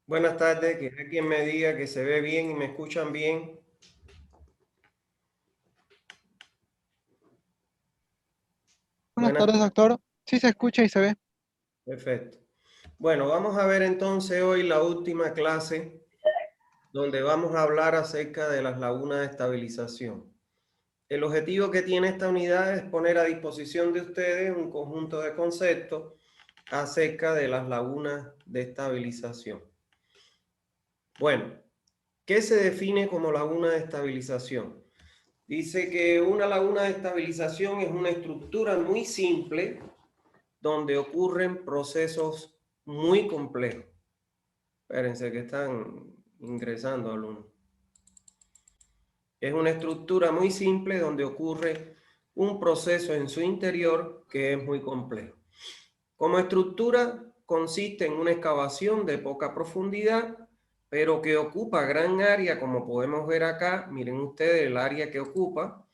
Buenas tardes, que hay quien me diga que se ve bien y me escuchan bien. Buenas Buenas tardes, tardes, doctor. Sí se escucha y se ve. perfecto. Bueno, vamos a ver entonces hoy la última clase donde vamos a hablar acerca de las lagunas de estabilización. El objetivo que tiene esta unidad es poner a disposición de ustedes un conjunto de conceptos acerca de las lagunas de estabilización. Bueno, ¿qué se define como laguna de estabilización? Dice que una laguna de estabilización es una estructura muy simple donde ocurren procesos muy complejos. Espérense que están ingresando alumnos. Es una estructura muy simple donde ocurre un proceso en su interior que es muy complejo. Como estructura consiste en una excavación de poca profundidad, pero que ocupa gran área, como podemos ver acá. Miren ustedes el área que ocupa,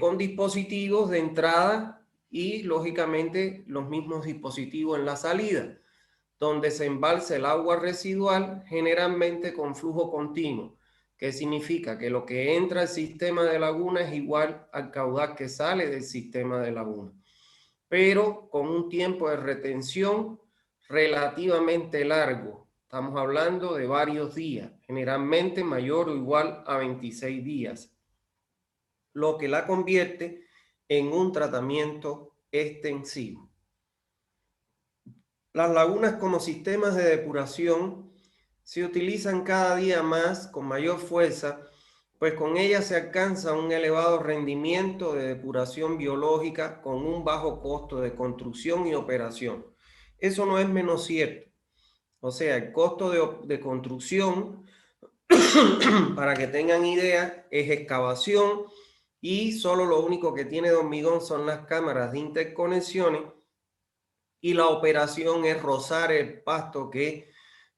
con dispositivos de entrada y lógicamente los mismos dispositivos en la salida, donde se embalsa el agua residual generalmente con flujo continuo, que significa que lo que entra al sistema de laguna es igual al caudal que sale del sistema de laguna, pero con un tiempo de retención relativamente largo. Estamos hablando de varios días, generalmente mayor o igual a 26 días, lo que la convierte en un tratamiento extensivo. Las lagunas como sistemas de depuración se utilizan cada día más con mayor fuerza, pues con ellas se alcanza un elevado rendimiento de depuración biológica con un bajo costo de construcción y operación. Eso no es menos cierto. O sea, el costo de construcción, para que tengan idea, es excavación y solo lo único que tiene de hormigón son las cámaras de interconexiones, y la operación es rozar el pasto que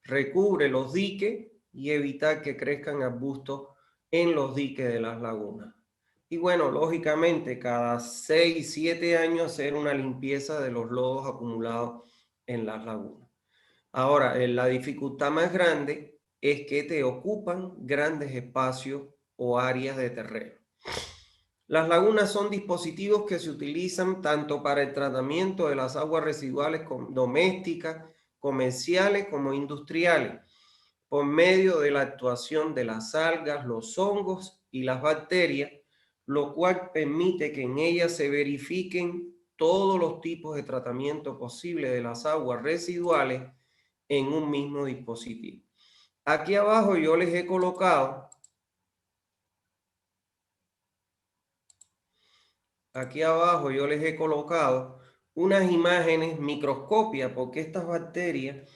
recubre los diques y evitar que crezcan arbustos en los diques de las lagunas. Y bueno, lógicamente cada 6, 7 años hacer una limpieza de los lodos acumulados en las lagunas. Ahora, la dificultad más grande es que te ocupan grandes espacios o áreas de terreno. Las lagunas son dispositivos que se utilizan tanto para el tratamiento de las aguas residuales domésticas, comerciales como industriales, por medio de la actuación de las algas, los hongos y las bacterias, lo cual permite que en ellas se verifiquen todos los tipos de tratamiento posible de las aguas residuales en un mismo dispositivo. Aquí abajo yo les he colocado unas imágenes microscópicas, porque estas bacterias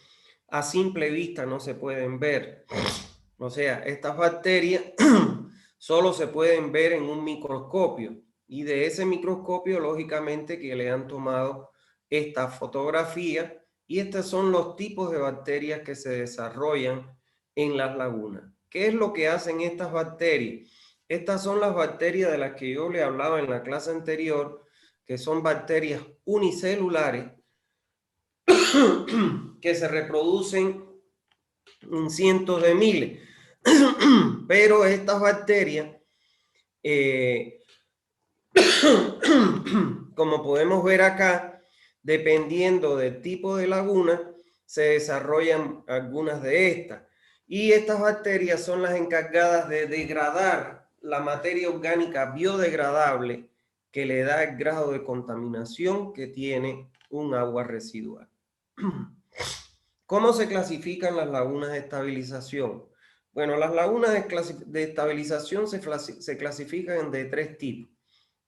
a simple vista no se pueden ver. O sea, estas bacterias solo se pueden ver en un microscopio, y de ese microscopio lógicamente que le han tomado esta fotografía, y estos son los tipos de bacterias que se desarrollan en las lagunas. ¿Qué es lo que hacen estas bacterias? Estas son las bacterias de las que yo le hablaba en la clase anterior, que son bacterias unicelulares que se reproducen en cientos de miles. Pero estas bacterias, como podemos ver acá, dependiendo del tipo de laguna, se desarrollan algunas de estas. Y estas bacterias son las encargadas de degradar la materia orgánica biodegradable que le da el grado de contaminación que tiene un agua residual. ¿Cómo se clasifican las lagunas de estabilización? Bueno, las lagunas de estabilización se clasifican de 3 tipos: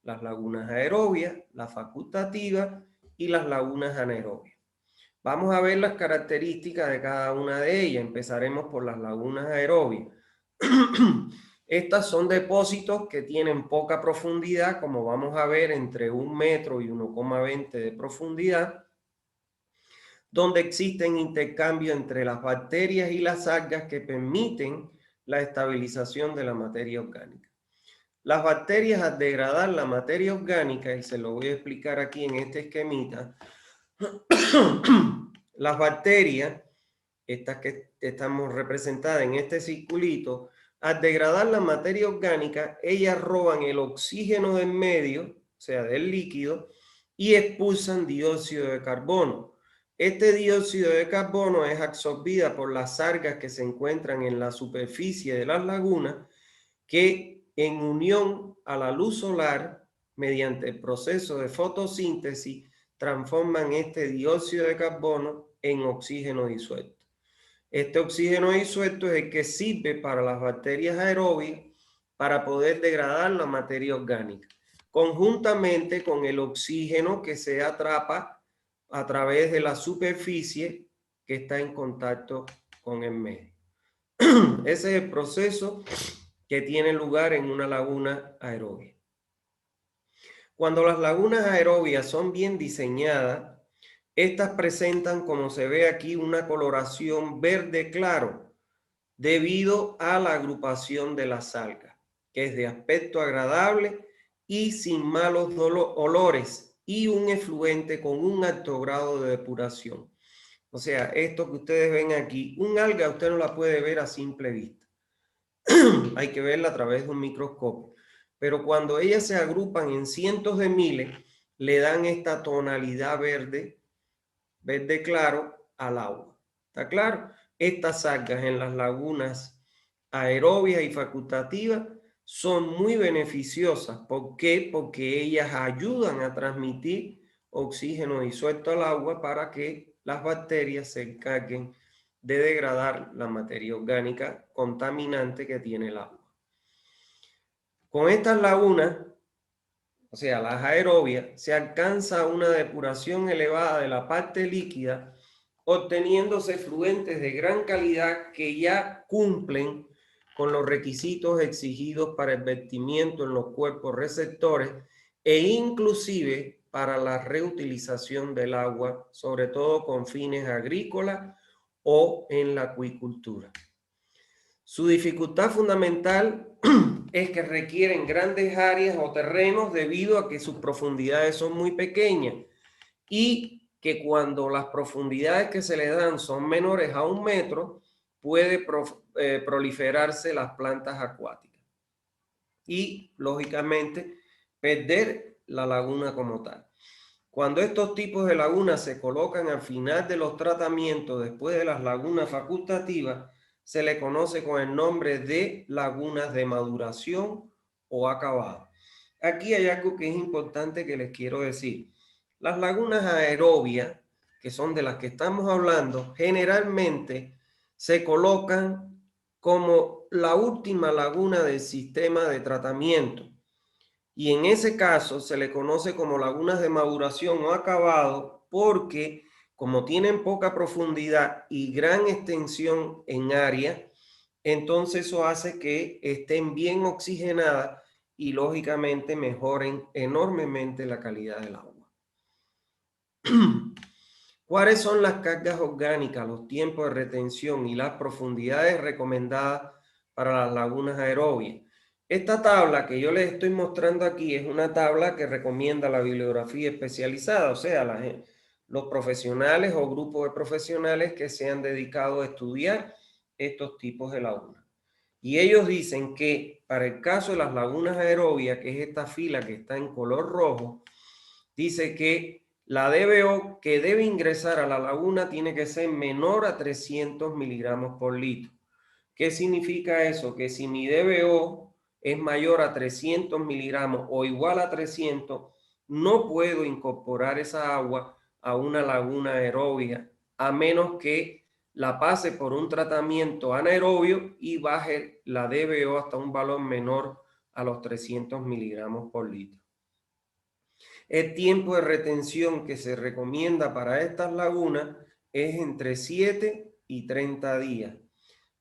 las lagunas aerobias, las facultativas y las lagunas anaerobias. Vamos a ver las características de cada una de ellas. Empezaremos por las lagunas aerobias. Estas son depósitos que tienen poca profundidad, como vamos a ver, entre 1 metro y 1,20 de profundidad, donde existen intercambios entre las bacterias y las algas que permiten la estabilización de la materia orgánica. Las bacterias, al degradar la materia orgánica, y se lo voy a explicar aquí en este esquemita, las bacterias, estas que estamos representadas en este circulito, al degradar la materia orgánica, ellas roban el oxígeno del medio, o sea, del líquido, y expulsan dióxido de carbono. Este dióxido de carbono es absorbida por las algas que se encuentran en la superficie de las lagunas, que en unión a la luz solar, mediante el proceso de fotosíntesis, transforman este dióxido de carbono en oxígeno disuelto. Este oxígeno disuelto es el que sirve para las bacterias aerobias para poder degradar la materia orgánica, conjuntamente con el oxígeno que se atrapa a través de la superficie que está en contacto con el medio. Ese es el proceso que tiene lugar en una laguna aerobia. Cuando las lagunas aerobias son bien diseñadas, estas presentan, como se ve aquí, una coloración verde claro debido a la agrupación de las algas, que es de aspecto agradable y sin malos olores, y un efluente con un alto grado de depuración. O sea, esto que ustedes ven aquí, un alga usted no la puede ver a simple vista. Hay que verla a través de un microscopio. Pero cuando ellas se agrupan en cientos de miles, le dan esta tonalidad verde, verde claro, al agua. ¿Está claro? Estas algas en las lagunas aerobias y facultativas son muy beneficiosas. ¿Por qué? Porque ellas ayudan a transmitir oxígeno disuelto al agua para que las bacterias se encarguen de degradar la materia orgánica contaminante que tiene el agua. Con estas lagunas, o sea, las aerobias, se alcanza una depuración elevada de la parte líquida, obteniéndose fluentes de gran calidad que ya cumplen con los requisitos exigidos para el vertimiento en los cuerpos receptores e inclusive para la reutilización del agua, sobre todo con fines agrícolas o en la acuicultura. Su dificultad fundamental es que requieren grandes áreas o terrenos debido a que sus profundidades son muy pequeñas y que cuando las profundidades que se le dan son menores a 1 metro, puede proliferarse las plantas acuáticas y, lógicamente, perder la laguna como tal. Cuando estos tipos de lagunas se colocan al final de los tratamientos después de las lagunas facultativas, se le conoce con el nombre de lagunas de maduración o acabado. Aquí hay algo que es importante que les quiero decir. Las lagunas aerobias, que son de las que estamos hablando, generalmente se colocan como la última laguna del sistema de tratamiento. Y en ese caso se le conoce como lagunas de maduración o acabado porque como tienen poca profundidad y gran extensión en área, entonces eso hace que estén bien oxigenadas y lógicamente mejoren enormemente la calidad del agua. ¿Cuáles son las cargas orgánicas, los tiempos de retención y las profundidades recomendadas para las lagunas aerobias? Esta tabla que yo les estoy mostrando aquí es una tabla que recomienda la bibliografía especializada, o sea, los profesionales o grupos de profesionales que se han dedicado a estudiar estos tipos de lagunas. Y ellos dicen que para el caso de las lagunas aerobias, que es esta fila que está en color rojo, dice que la DBO que debe ingresar a la laguna tiene que ser menor a 300 miligramos por litro. ¿Qué significa eso? Que si mi DBO es mayor a 300 miligramos o igual a 300, no puedo incorporar esa agua a una laguna aerobia, a menos que la pase por un tratamiento anaerobio y baje la DBO hasta un valor menor a los 300 miligramos por litro. El tiempo de retención que se recomienda para estas lagunas es entre 7 y 30 días.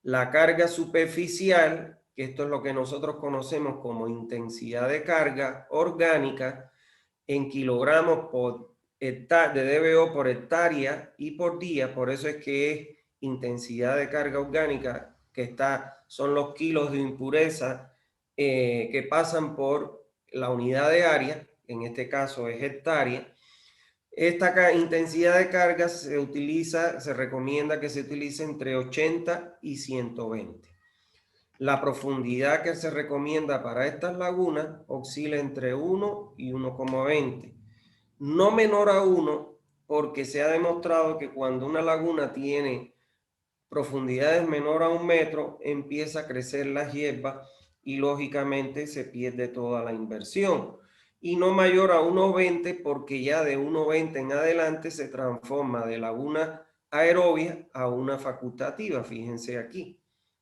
La carga superficial, que esto es lo que nosotros conocemos como intensidad de carga orgánica, en kilogramos de DBO por hectárea y por día, por eso es que es intensidad de carga orgánica, que son los kilos de impureza que pasan por la unidad de área, en este caso es hectárea. Esta intensidad de carga se recomienda que se utilice entre 80 y 120. La profundidad que se recomienda para estas lagunas oscila entre 1 y 1,20. No menor a 1, porque se ha demostrado que cuando una laguna tiene profundidades menor a 1 metro, empieza a crecer la hierba y lógicamente se pierde toda la inversión. Y no mayor a 1,20, porque ya de 1,20 en adelante se transforma de laguna aerobia a una facultativa. Fíjense aquí,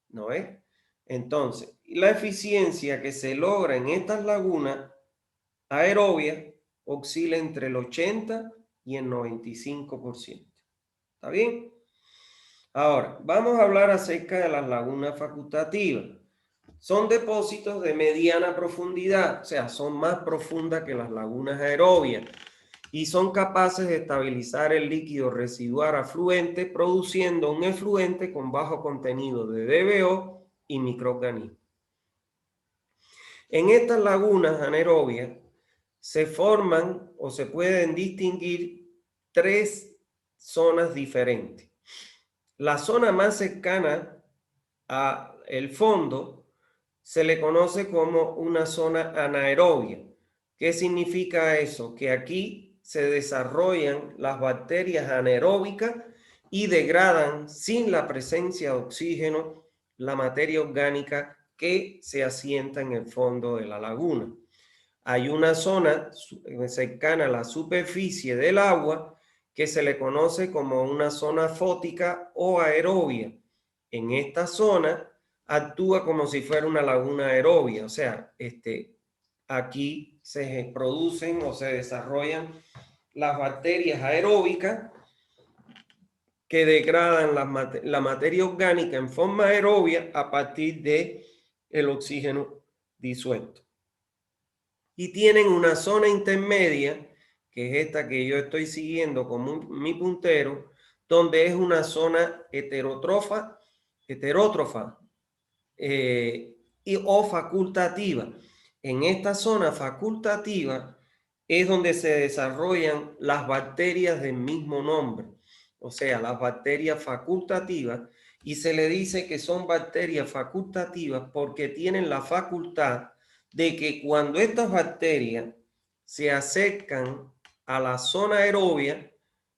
¿no es? Entonces, la eficiencia que se logra en estas lagunas aerobias oscila entre el 80 y el 95%. ¿Está bien? Ahora, vamos a hablar acerca de las lagunas facultativas. Son depósitos de mediana profundidad, o sea, son más profundas que las lagunas aerobias y son capaces de estabilizar el líquido residual afluente, produciendo un efluente con bajo contenido de DBO y microorganismos. En estas lagunas anaerobias se forman o se pueden distinguir tres zonas diferentes. La zona más cercana al fondo se le conoce como una zona anaerobia. ¿Qué significa eso? Que aquí se desarrollan las bacterias anaeróbicas y degradan sin la presencia de oxígeno la materia orgánica que se asienta en el fondo de la laguna. Hay una zona cercana a la superficie del agua que se le conoce como una zona fótica o aerobia. En esta zona actúa como si fuera una laguna aerobia, o sea, aquí se producen o se desarrollan las bacterias aeróbicas que degradan la materia orgánica en forma aerobia a partir de el oxígeno disuelto. Y tienen una zona intermedia, que es esta que yo estoy siguiendo como mi puntero, donde es una zona heterótrofa o facultativa. En esta zona facultativa es donde se desarrollan las bacterias del mismo nombre, o sea, las bacterias facultativas, y se le dice que son bacterias facultativas porque tienen la facultad de que cuando estas bacterias se acercan a la zona aerobia,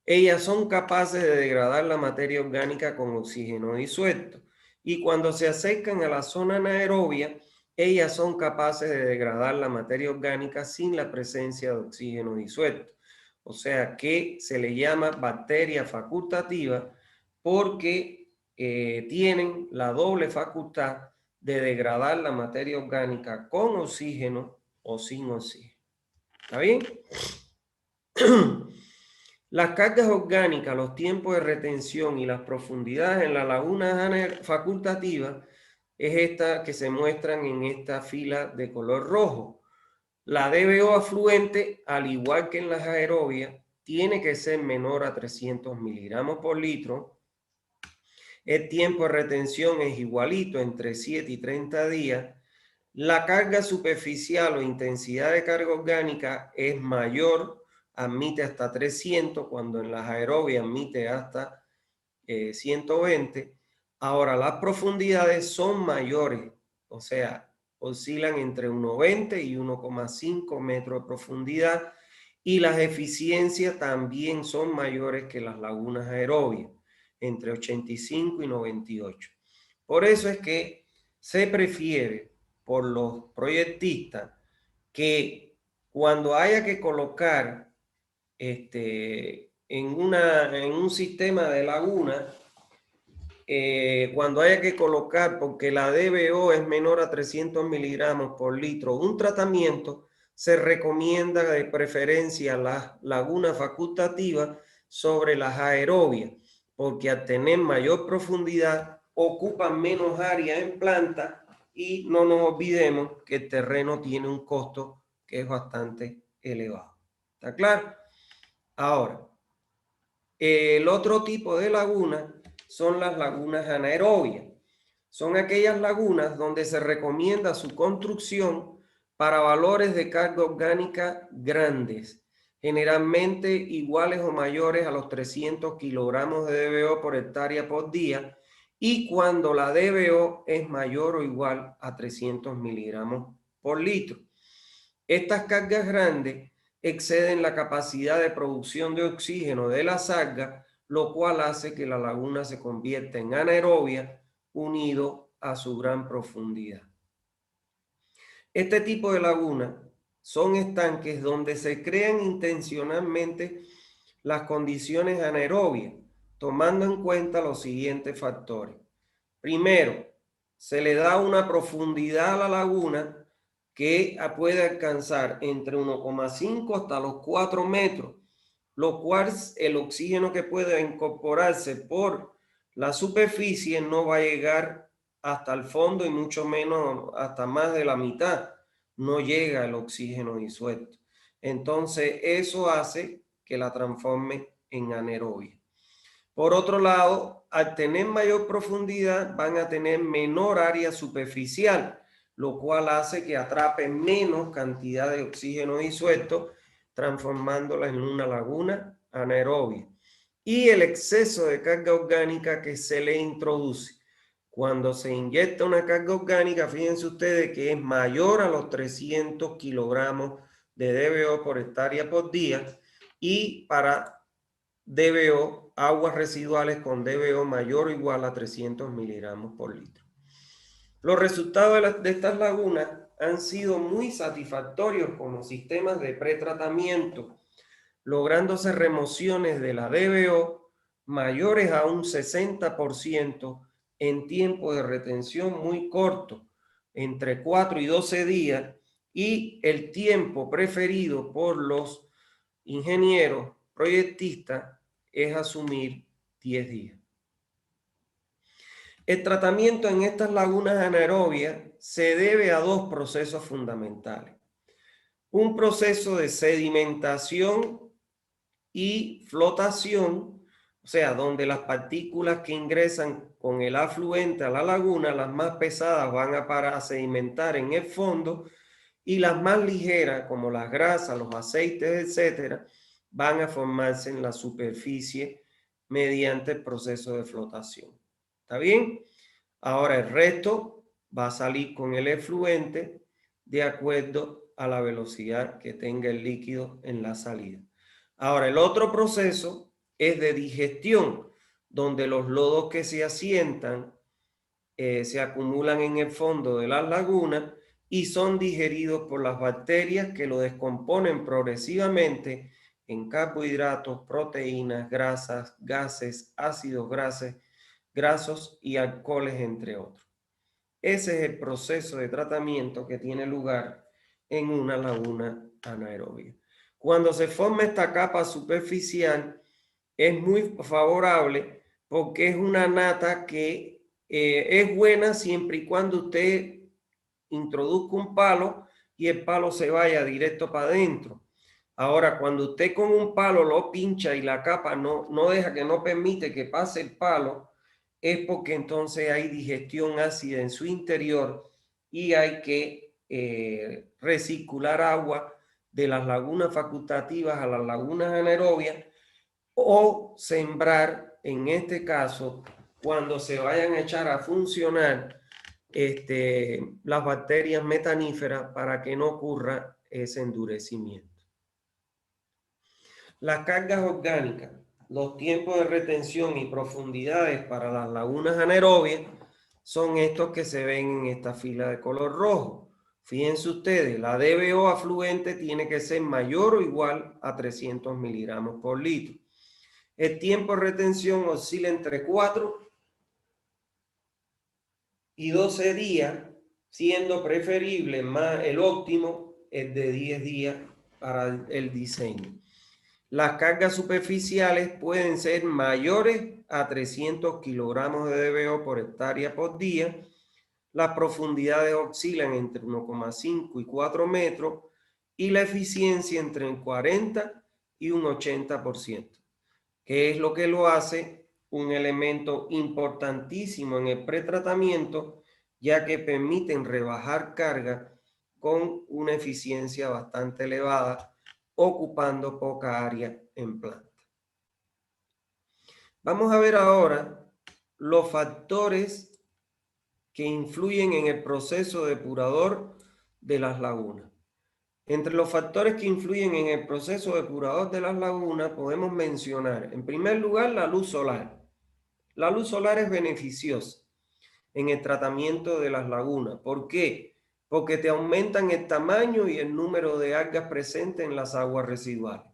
ellas son capaces de degradar la materia orgánica con oxígeno disuelto. Y cuando se acercan a la zona anaerobia, ellas son capaces de degradar la materia orgánica sin la presencia de oxígeno disuelto. O sea que se le llama bacteria facultativa porque tienen la doble facultad de degradar la materia orgánica con oxígeno o sin oxígeno. ¿Está bien? Las cargas orgánicas, los tiempos de retención y las profundidades en las lagunas facultativas es esta que se muestran en esta fila de color rojo. La DBO afluente, al igual que en las aerobias, tiene que ser menor a 300 miligramos por litro. El tiempo de retención es igualito, entre 7 y 30 días. La carga superficial o intensidad de carga orgánica es mayor, admite hasta 300, cuando en las aerobias admite hasta 120. Ahora, las profundidades son mayores, o sea, oscilan entre 1,20 y 1,5 metros de profundidad, y las eficiencias también son mayores que las lagunas aerobias, entre 85 y 98. Por eso es que se prefiere por los proyectistas que cuando haya que colocar en un sistema de laguna, cuando haya que colocar, porque la DBO es menor a 300 miligramos por litro, un tratamiento, se recomienda de preferencia las lagunas facultativas sobre las aerobias, porque al tener mayor profundidad ocupan menos área en planta y no nos olvidemos que el terreno tiene un costo que es bastante elevado. ¿Está claro? Ahora, el otro tipo de laguna son las lagunas anaerobias. son aquellas lagunas donde se recomienda su construcción para valores de carga orgánica grandes, generalmente iguales o mayores a los 300 kilogramos de DBO por hectárea por día, y cuando la DBO es mayor o igual a 300 miligramos por litro. Estas cargas grandes exceden la capacidad de producción de oxígeno de las algas, lo cual hace que la laguna se convierta en anaerobia unido a su gran profundidad. Este tipo de lagunas son estanques donde se crean intencionalmente las condiciones anaerobias, tomando en cuenta los siguientes factores. Primero, se le da una profundidad a la laguna que puede alcanzar entre 1,5 hasta los 4 metros, lo cual el oxígeno que puede incorporarse por la superficie no va a llegar hasta el fondo y mucho menos hasta más de la mitad. No llega el oxígeno disuelto. Entonces, eso hace que la transforme en anaerobia. Por otro lado, al tener mayor profundidad, van a tener menor área superficial, lo cual hace que atrapen menos cantidad de oxígeno disuelto, transformándola en una laguna anaerobia. Y el exceso de carga orgánica que se le introduce. Cuando se inyecta una carga orgánica, fíjense ustedes que es mayor a los 300 kilogramos de DBO por hectárea por día, y para DBO, aguas residuales con DBO mayor o igual a 300 miligramos por litro. Los resultados de estas lagunas han sido muy satisfactorios como sistemas de pretratamiento, lográndose remociones de la DBO mayores a un 60% en tiempo de retención muy corto, entre 4 y 12 días, y el tiempo preferido por los ingenieros proyectistas es asumir 10 días. El tratamiento en estas lagunas anaerobias se debe a dos procesos fundamentales. Un proceso de sedimentación y flotación, o sea, donde las partículas que ingresan con el afluente a la laguna, las más pesadas van a parar a sedimentar en el fondo, y las más ligeras, como las grasas, los aceites, etcétera, van a formarse en la superficie mediante el proceso de flotación. ¿Está bien? Ahora el resto va a salir con el efluente de acuerdo a la velocidad que tenga el líquido en la salida. Ahora el otro proceso es de digestión, donde los lodos que se asientan se acumulan en el fondo de las lagunas y son digeridos por las bacterias que lo descomponen progresivamente en carbohidratos, proteínas, grasas, gases, ácidos grasos y alcoholes, entre otros. Ese es el proceso de tratamiento que tiene lugar en una laguna anaerobia. Cuando se forma esta capa superficial, es muy favorable porque es una nata que es buena siempre y cuando usted introduzca un palo y el palo se vaya directo para adentro. Ahora, cuando usted con un palo lo pincha y la capa no deja, que no permite que pase el palo, es porque entonces hay digestión ácida en su interior y hay que recircular agua de las lagunas facultativas a las lagunas anaerobias, o sembrar, en este caso, cuando se vayan a echar a funcionar las bacterias metaníferas para que no ocurra ese endurecimiento. Las cargas orgánicas, los tiempos de retención y profundidades para las lagunas anaerobias son estos que se ven en esta fila de color rojo. Fíjense ustedes, la DBO afluente tiene que ser mayor o igual a 300 miligramos por litro. El tiempo de retención oscila entre 4 y 12 días, siendo preferible más el óptimo el de 10 días para el diseño. Las cargas superficiales pueden ser mayores a 300 kilogramos de DBO por hectárea por día. Las profundidades oscilan entre 1,5 y 4 metros y la eficiencia entre un 40 y un 80%. ¿Qué es lo que lo hace un elemento importantísimo en el pretratamiento, ya que permiten rebajar carga con una eficiencia bastante elevada, ocupando poca área en planta. Vamos a ver ahora los factores que influyen en el proceso depurador de las lagunas. Entre los factores que influyen en el proceso depurador de las lagunas podemos mencionar, en primer lugar, la luz solar. La luz solar es beneficiosa en el tratamiento de las lagunas. ¿Por qué? Porque te aumentan el tamaño y el número de algas presentes en las aguas residuales.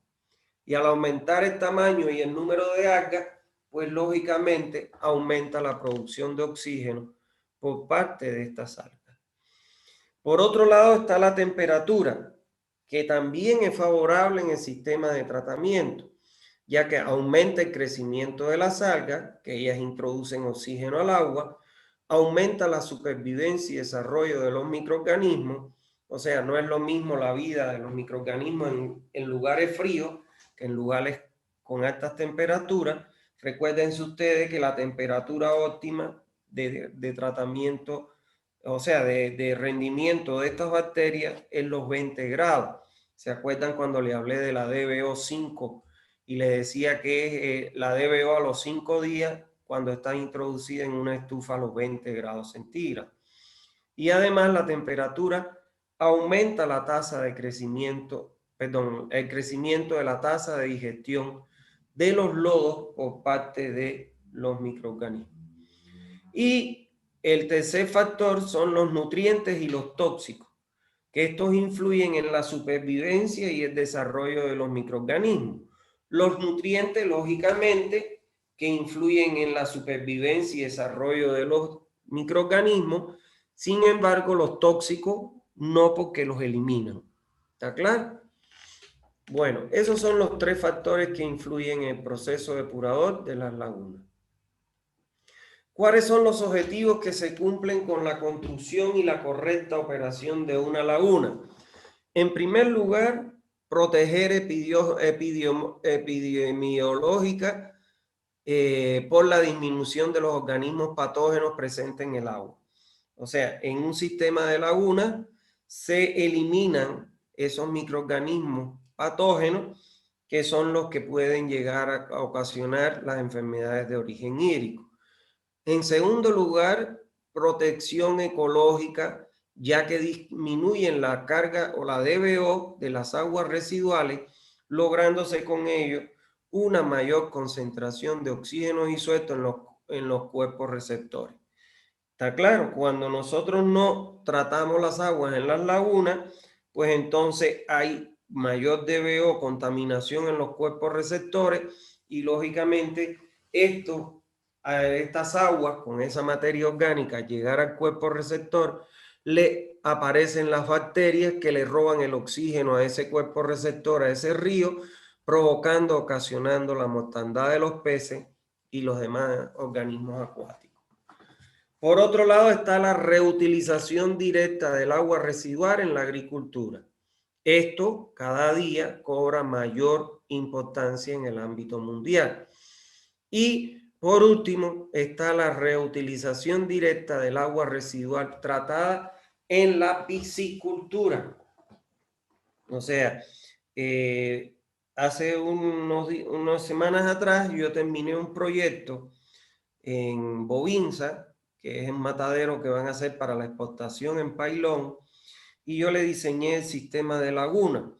Y al aumentar el tamaño y el número de algas, pues lógicamente aumenta la producción de oxígeno por parte de estas algas. Por otro lado está la temperatura, que también es favorable en el sistema de tratamiento, ya que aumenta el crecimiento de las algas, que ellas introducen oxígeno al agua, aumenta la supervivencia y desarrollo de los microorganismos. O sea, no es lo mismo la vida de los microorganismos en lugares fríos que en lugares con altas temperaturas. Recuérdense ustedes que la temperatura óptima de tratamiento, o sea, de rendimiento de estas bacterias es los 20 grados. ¿Se acuerdan cuando le hablé de la DBO 5 y le decía que es la DBO a los 5 días cuando está introducida en una estufa a los 20 grados centígrados? Y además la temperatura aumenta la tasa de crecimiento, perdón, el crecimiento de la tasa de digestión de los lodos por parte de los microorganismos. Y el tercer factor son los nutrientes y los tóxicos, que estos influyen en la supervivencia y el desarrollo de los microorganismos. Los nutrientes, lógicamente, que influyen en la supervivencia y desarrollo de los microorganismos. Sin embargo, los tóxicos no, porque los eliminan. ¿Está claro? Bueno, esos son los tres factores que influyen en el proceso depurador de las lagunas. ¿Cuáles son los objetivos que se cumplen con la construcción y la correcta operación de una laguna? En primer lugar, proteger epidemiológica por la disminución de los organismos patógenos presentes en el agua. O sea, en un sistema de laguna se eliminan esos microorganismos patógenos que son los que pueden llegar a ocasionar las enfermedades de origen hídrico. En segundo lugar, protección ecológica, ya que disminuyen la carga o la DBO de las aguas residuales, lográndose con ello una mayor concentración de oxígeno disuelto en los cuerpos receptores. Está claro, cuando nosotros no tratamos las aguas en las lagunas, pues entonces hay mayor DBO, contaminación en los cuerpos receptores, y lógicamente a estas aguas con esa materia orgánica llegar al cuerpo receptor, le aparecen las bacterias que le roban el oxígeno a ese cuerpo receptor, a ese río, ocasionando la mortandad de los peces y los demás organismos acuáticos. Por otro lado está la reutilización directa del agua residual en la agricultura. Esto cada día cobra mayor importancia en el ámbito mundial. Y por último está la reutilización directa del agua residual tratada en la piscicultura. O sea, hace unas semanas atrás yo terminé un proyecto en Bovinza, que es un matadero que van a hacer para la exportación en Pailón, y yo le diseñé el sistema de laguna.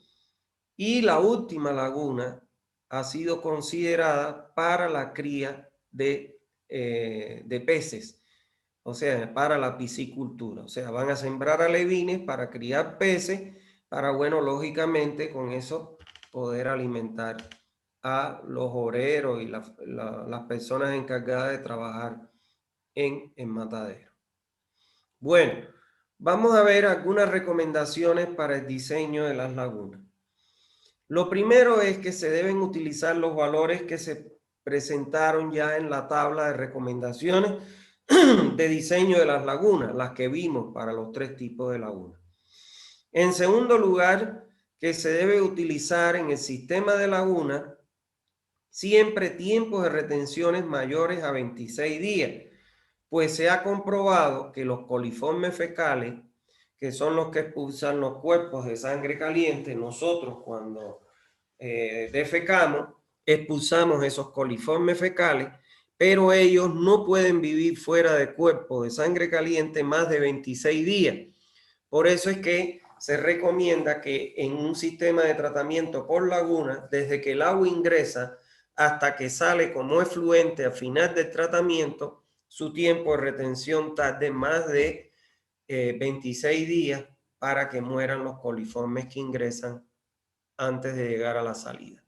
Y la última laguna ha sido considerada para la cría de peces, o sea, para la piscicultura. O sea, van a sembrar alevines para criar peces, para, bueno, lógicamente con eso poder alimentar a los obreros y las personas encargadas de trabajar en el matadero. Bueno, vamos a ver algunas recomendaciones para el diseño de las lagunas. Lo primero es que se deben utilizar los valores que se presentaron ya en la tabla de recomendaciones de diseño de las lagunas, las que vimos para los tres tipos de lagunas. En segundo lugar, que se debe utilizar en el sistema de laguna siempre tiempos de retenciones mayores a 26 días, pues se ha comprobado que los coliformes fecales, que son los que expulsan los cuerpos de sangre caliente, nosotros cuando defecamos, expulsamos esos coliformes fecales, pero ellos no pueden vivir fuera de cuerpos de sangre caliente más de 26 días. Por eso es que se recomienda que en un sistema de tratamiento por laguna, desde que el agua ingresa hasta que sale como efluente al final del tratamiento, su tiempo de retención tarde más de 26 días para que mueran los coliformes que ingresan antes de llegar a la salida.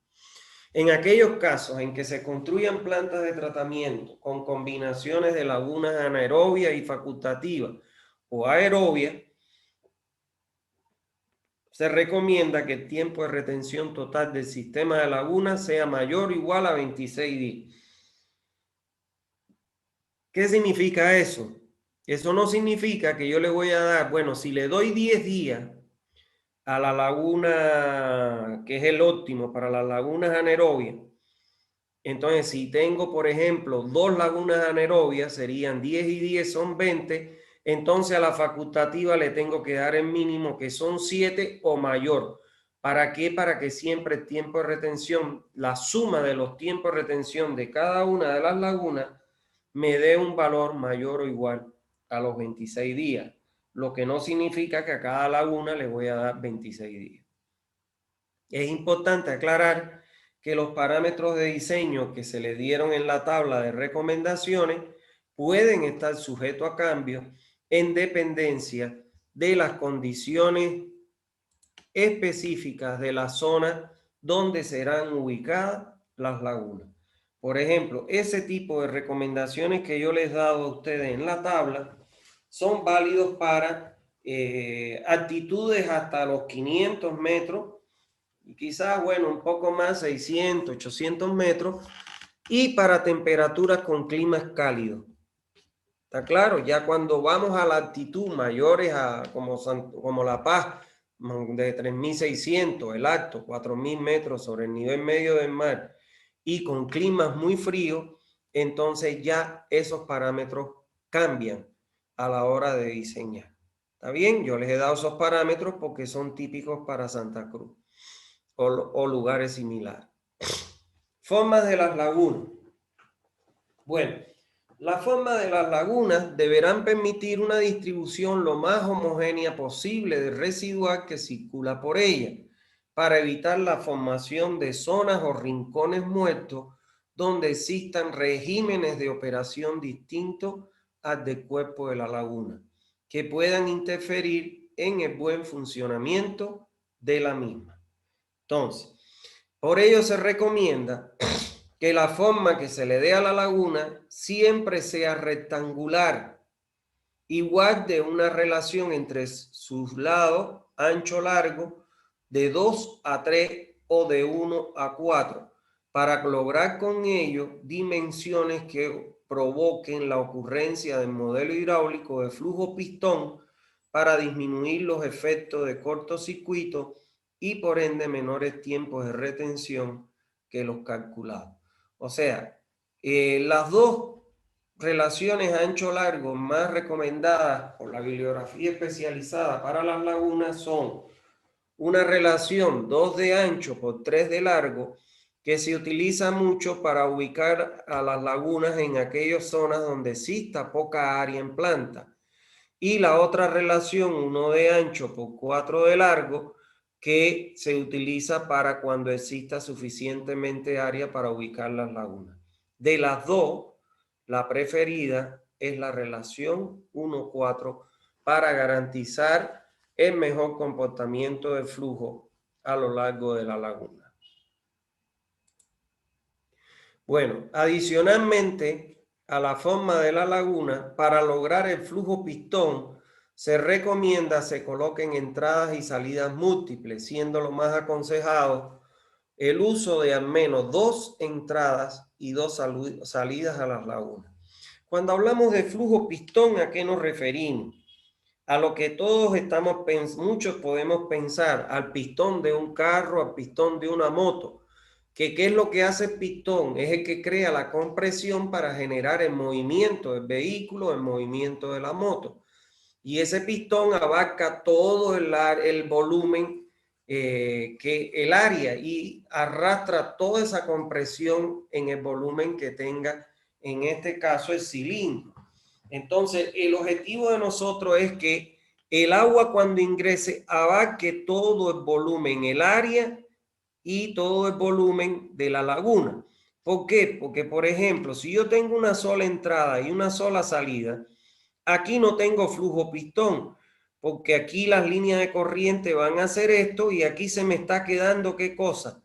En aquellos casos en que se construyan plantas de tratamiento con combinaciones de lagunas anaerobias y facultativas o aerobias, se recomienda que el tiempo de retención total del sistema de lagunas sea mayor o igual a 26 días. ¿Qué significa eso? Eso no significa que yo le voy a dar, bueno, si le doy 10 días a la laguna, que es el óptimo para las lagunas anaerobias, entonces si tengo, por ejemplo, 2 lagunas anaerobias, serían 10 y 10 son 20, entonces a la facultativa le tengo que dar el mínimo, que son 7 o mayor. ¿Para qué? Para que siempre el tiempo de retención, la suma de los tiempos de retención de cada una de las lagunas, me dé un valor mayor o igual a los 26 días. Lo que no significa que a cada laguna le voy a dar 26 días. Es importante aclarar que los parámetros de diseño que se le dieron en la tabla de recomendaciones pueden estar sujetos a cambios en dependencia de las condiciones específicas de la zona donde serán ubicadas las lagunas. Por ejemplo, ese tipo de recomendaciones que yo les he dado a ustedes en la tabla son válidos para altitudes hasta los 500 metros, y quizás, bueno, un poco más, 600, 800 metros, y para temperaturas con climas cálidos. ¿Está claro? Ya cuando vamos a la altitud mayores a como La Paz, de 3.600, el Alto, 4.000 metros sobre el nivel medio del mar, y con climas muy fríos, entonces ya esos parámetros cambian a la hora de diseñar. ¿Está bien? Yo les he dado esos parámetros porque son típicos para Santa Cruz o lugares similares. Formas de las lagunas. Bueno, las formas de las lagunas deberán permitir una distribución lo más homogénea posible de residual que circula por ella, para evitar la formación de zonas o rincones muertos donde existan regímenes de operación distintos al del cuerpo de la laguna, que puedan interferir en el buen funcionamiento de la misma. Entonces, por ello se recomienda que la forma que se le dé a la laguna siempre sea rectangular, igual de una relación entre sus lados, ancho largo, de 2 a 3 o de 1 a 4, para lograr con ello dimensiones que provoquen la ocurrencia del modelo hidráulico de flujo pistón para disminuir los efectos de cortocircuito y por ende menores tiempos de retención que los calculados. O sea, las dos relaciones ancho largo más recomendadas por la bibliografía especializada para las lagunas son una relación 2 de ancho por 3 de largo, que se utiliza mucho para ubicar a las lagunas en aquellas zonas donde exista poca área en planta, y la otra relación 1 de ancho por 4 de largo, que se utiliza para cuando exista suficientemente área para ubicar las lagunas. De las dos, la preferida es la relación 1-4 para garantizar el mejor comportamiento del flujo a lo largo de la laguna. Bueno, adicionalmente a la forma de la laguna, para lograr el flujo pistón, se recomienda se coloquen entradas y salidas múltiples, siendo lo más aconsejado el uso de al menos 2 entradas y 2 salidas a las lagunas. Cuando hablamos de flujo pistón, ¿a qué nos referimos? A lo que todos muchos podemos pensar, al pistón de un carro, al pistón de una moto. que ¿qué es lo que hace el pistón? Es el que crea la compresión para generar el movimiento del vehículo, el movimiento de la moto. Y ese pistón abarca todo el volumen, el área, y arrastra toda esa compresión en el volumen que tenga, en este caso, el cilindro. Entonces, el objetivo de nosotros es que el agua cuando ingrese abarque todo el volumen, el área y todo el volumen de la laguna. ¿Por qué? Porque, por ejemplo, si yo tengo una sola entrada y una sola salida, aquí no tengo flujo pistón, porque aquí las líneas de corriente van a hacer esto y aquí se me está quedando, ¿qué cosa?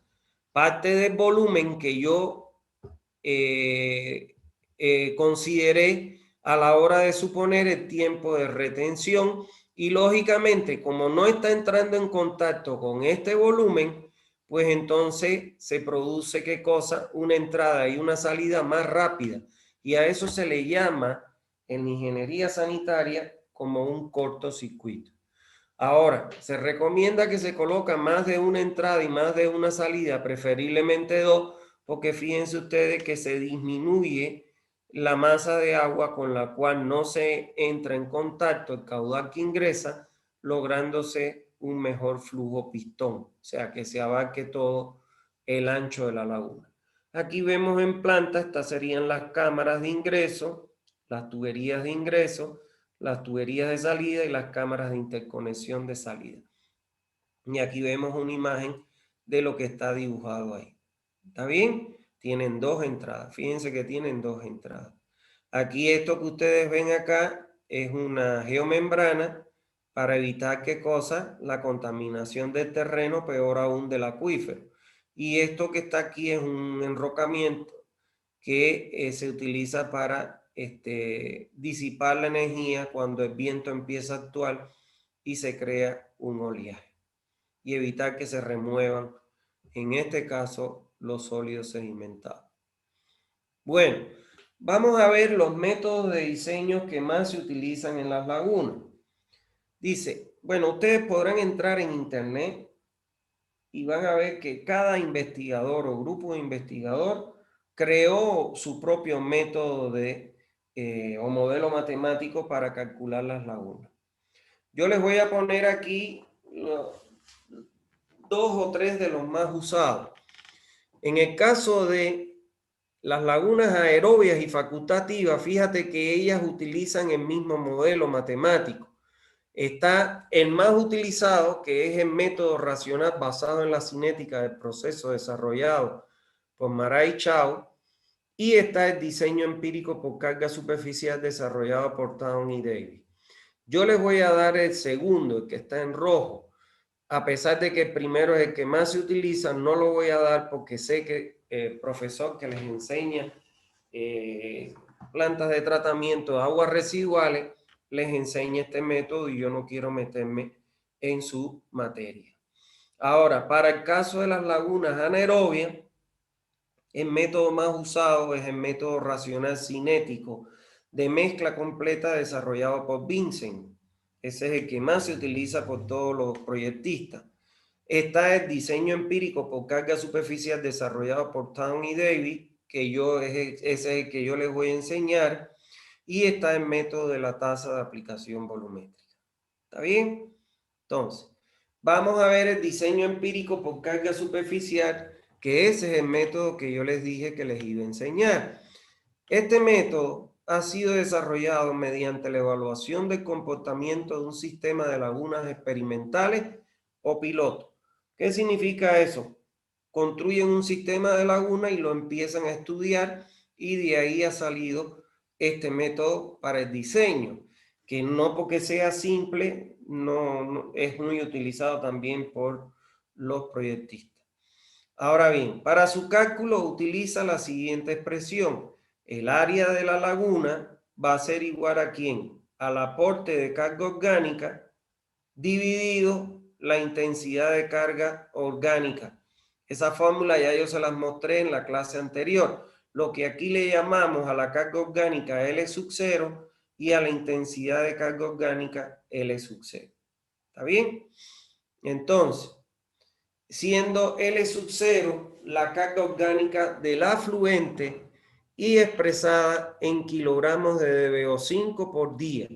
Parte del volumen que yo consideré a la hora de suponer el tiempo de retención, y lógicamente como no está entrando en contacto con este volumen, pues entonces se produce, ¿qué cosa? Una entrada y una salida más rápida, y a eso se le llama en ingeniería sanitaria como un cortocircuito. Ahora, se recomienda que se coloque más de una entrada y más de una salida, preferiblemente dos, porque fíjense ustedes que se disminuye la masa de agua con la cual no se entra en contacto el caudal que ingresa, lográndose un mejor flujo pistón, o sea, que se abarque todo el ancho de la laguna. Aquí vemos en planta, estas serían las cámaras de ingreso, las tuberías de ingreso, las tuberías de salida y las cámaras de interconexión de salida. Y aquí vemos una imagen de lo que está dibujado ahí. ¿Está bien? Tienen dos entradas. Fíjense que tienen dos entradas. Aquí esto que ustedes ven acá es una geomembrana para evitar, ¿qué cosa? La contaminación del terreno, peor aún del acuífero. Y esto que está aquí es un enrocamiento que se utiliza para disipar la energía cuando el viento empieza a actuar y se crea un oleaje, y evitar que se remuevan, en este caso, los sólidos sedimentados. Bueno, vamos a ver los métodos de diseño que más se utilizan en las lagunas. Dice, bueno, ustedes podrán entrar en internet y van a ver que cada investigador o grupo de investigador creó su propio método o modelo matemático para calcular las lagunas. Yo les voy a poner aquí dos o tres de los más usados. En el caso de las lagunas aerobias y facultativas, fíjate que ellas utilizan el mismo modelo matemático. Está el más utilizado, que es el método racional basado en la cinética del proceso desarrollado por Marais y Chao, y está el diseño empírico por carga superficial desarrollado por Town y Davis. Yo les voy a dar el segundo, el que está en rojo. A pesar de que el primero es el que más se utiliza, no lo voy a dar porque sé que el profesor que les enseña plantas de tratamiento de aguas residuales les enseña este método y yo no quiero meterme en su materia. Ahora, para el caso de las lagunas anaerobias, el método más usado es el método racional cinético de mezcla completa desarrollado por Vincent. Ese es el que más se utiliza por todos los proyectistas. Está el diseño empírico por carga superficial desarrollado por Town y Davis, que ese es el que yo les voy a enseñar. Y está el método de la tasa de aplicación volumétrica. ¿Está bien? Entonces, vamos a ver el diseño empírico por carga superficial, que ese es el método que yo les dije que les iba a enseñar. Este método ha sido desarrollado mediante la evaluación del comportamiento de un sistema de lagunas experimentales o piloto. ¿Qué significa eso? Construyen un sistema de laguna y lo empiezan a estudiar, y de ahí ha salido este método para el diseño, que no porque sea simple, no es muy utilizado también por los proyectistas. Ahora bien, para su cálculo utiliza la siguiente expresión. El área de la laguna va a ser igual a ¿quién? Al aporte de carga orgánica dividido la intensidad de carga orgánica. Esa fórmula ya yo se las mostré en la clase anterior. Lo que aquí le llamamos a la carga orgánica L sub 0 y a la intensidad de carga orgánica L sub 0. ¿Está bien? Entonces, siendo L sub 0 la carga orgánica del afluente y expresada en kilogramos de DBO5 por día.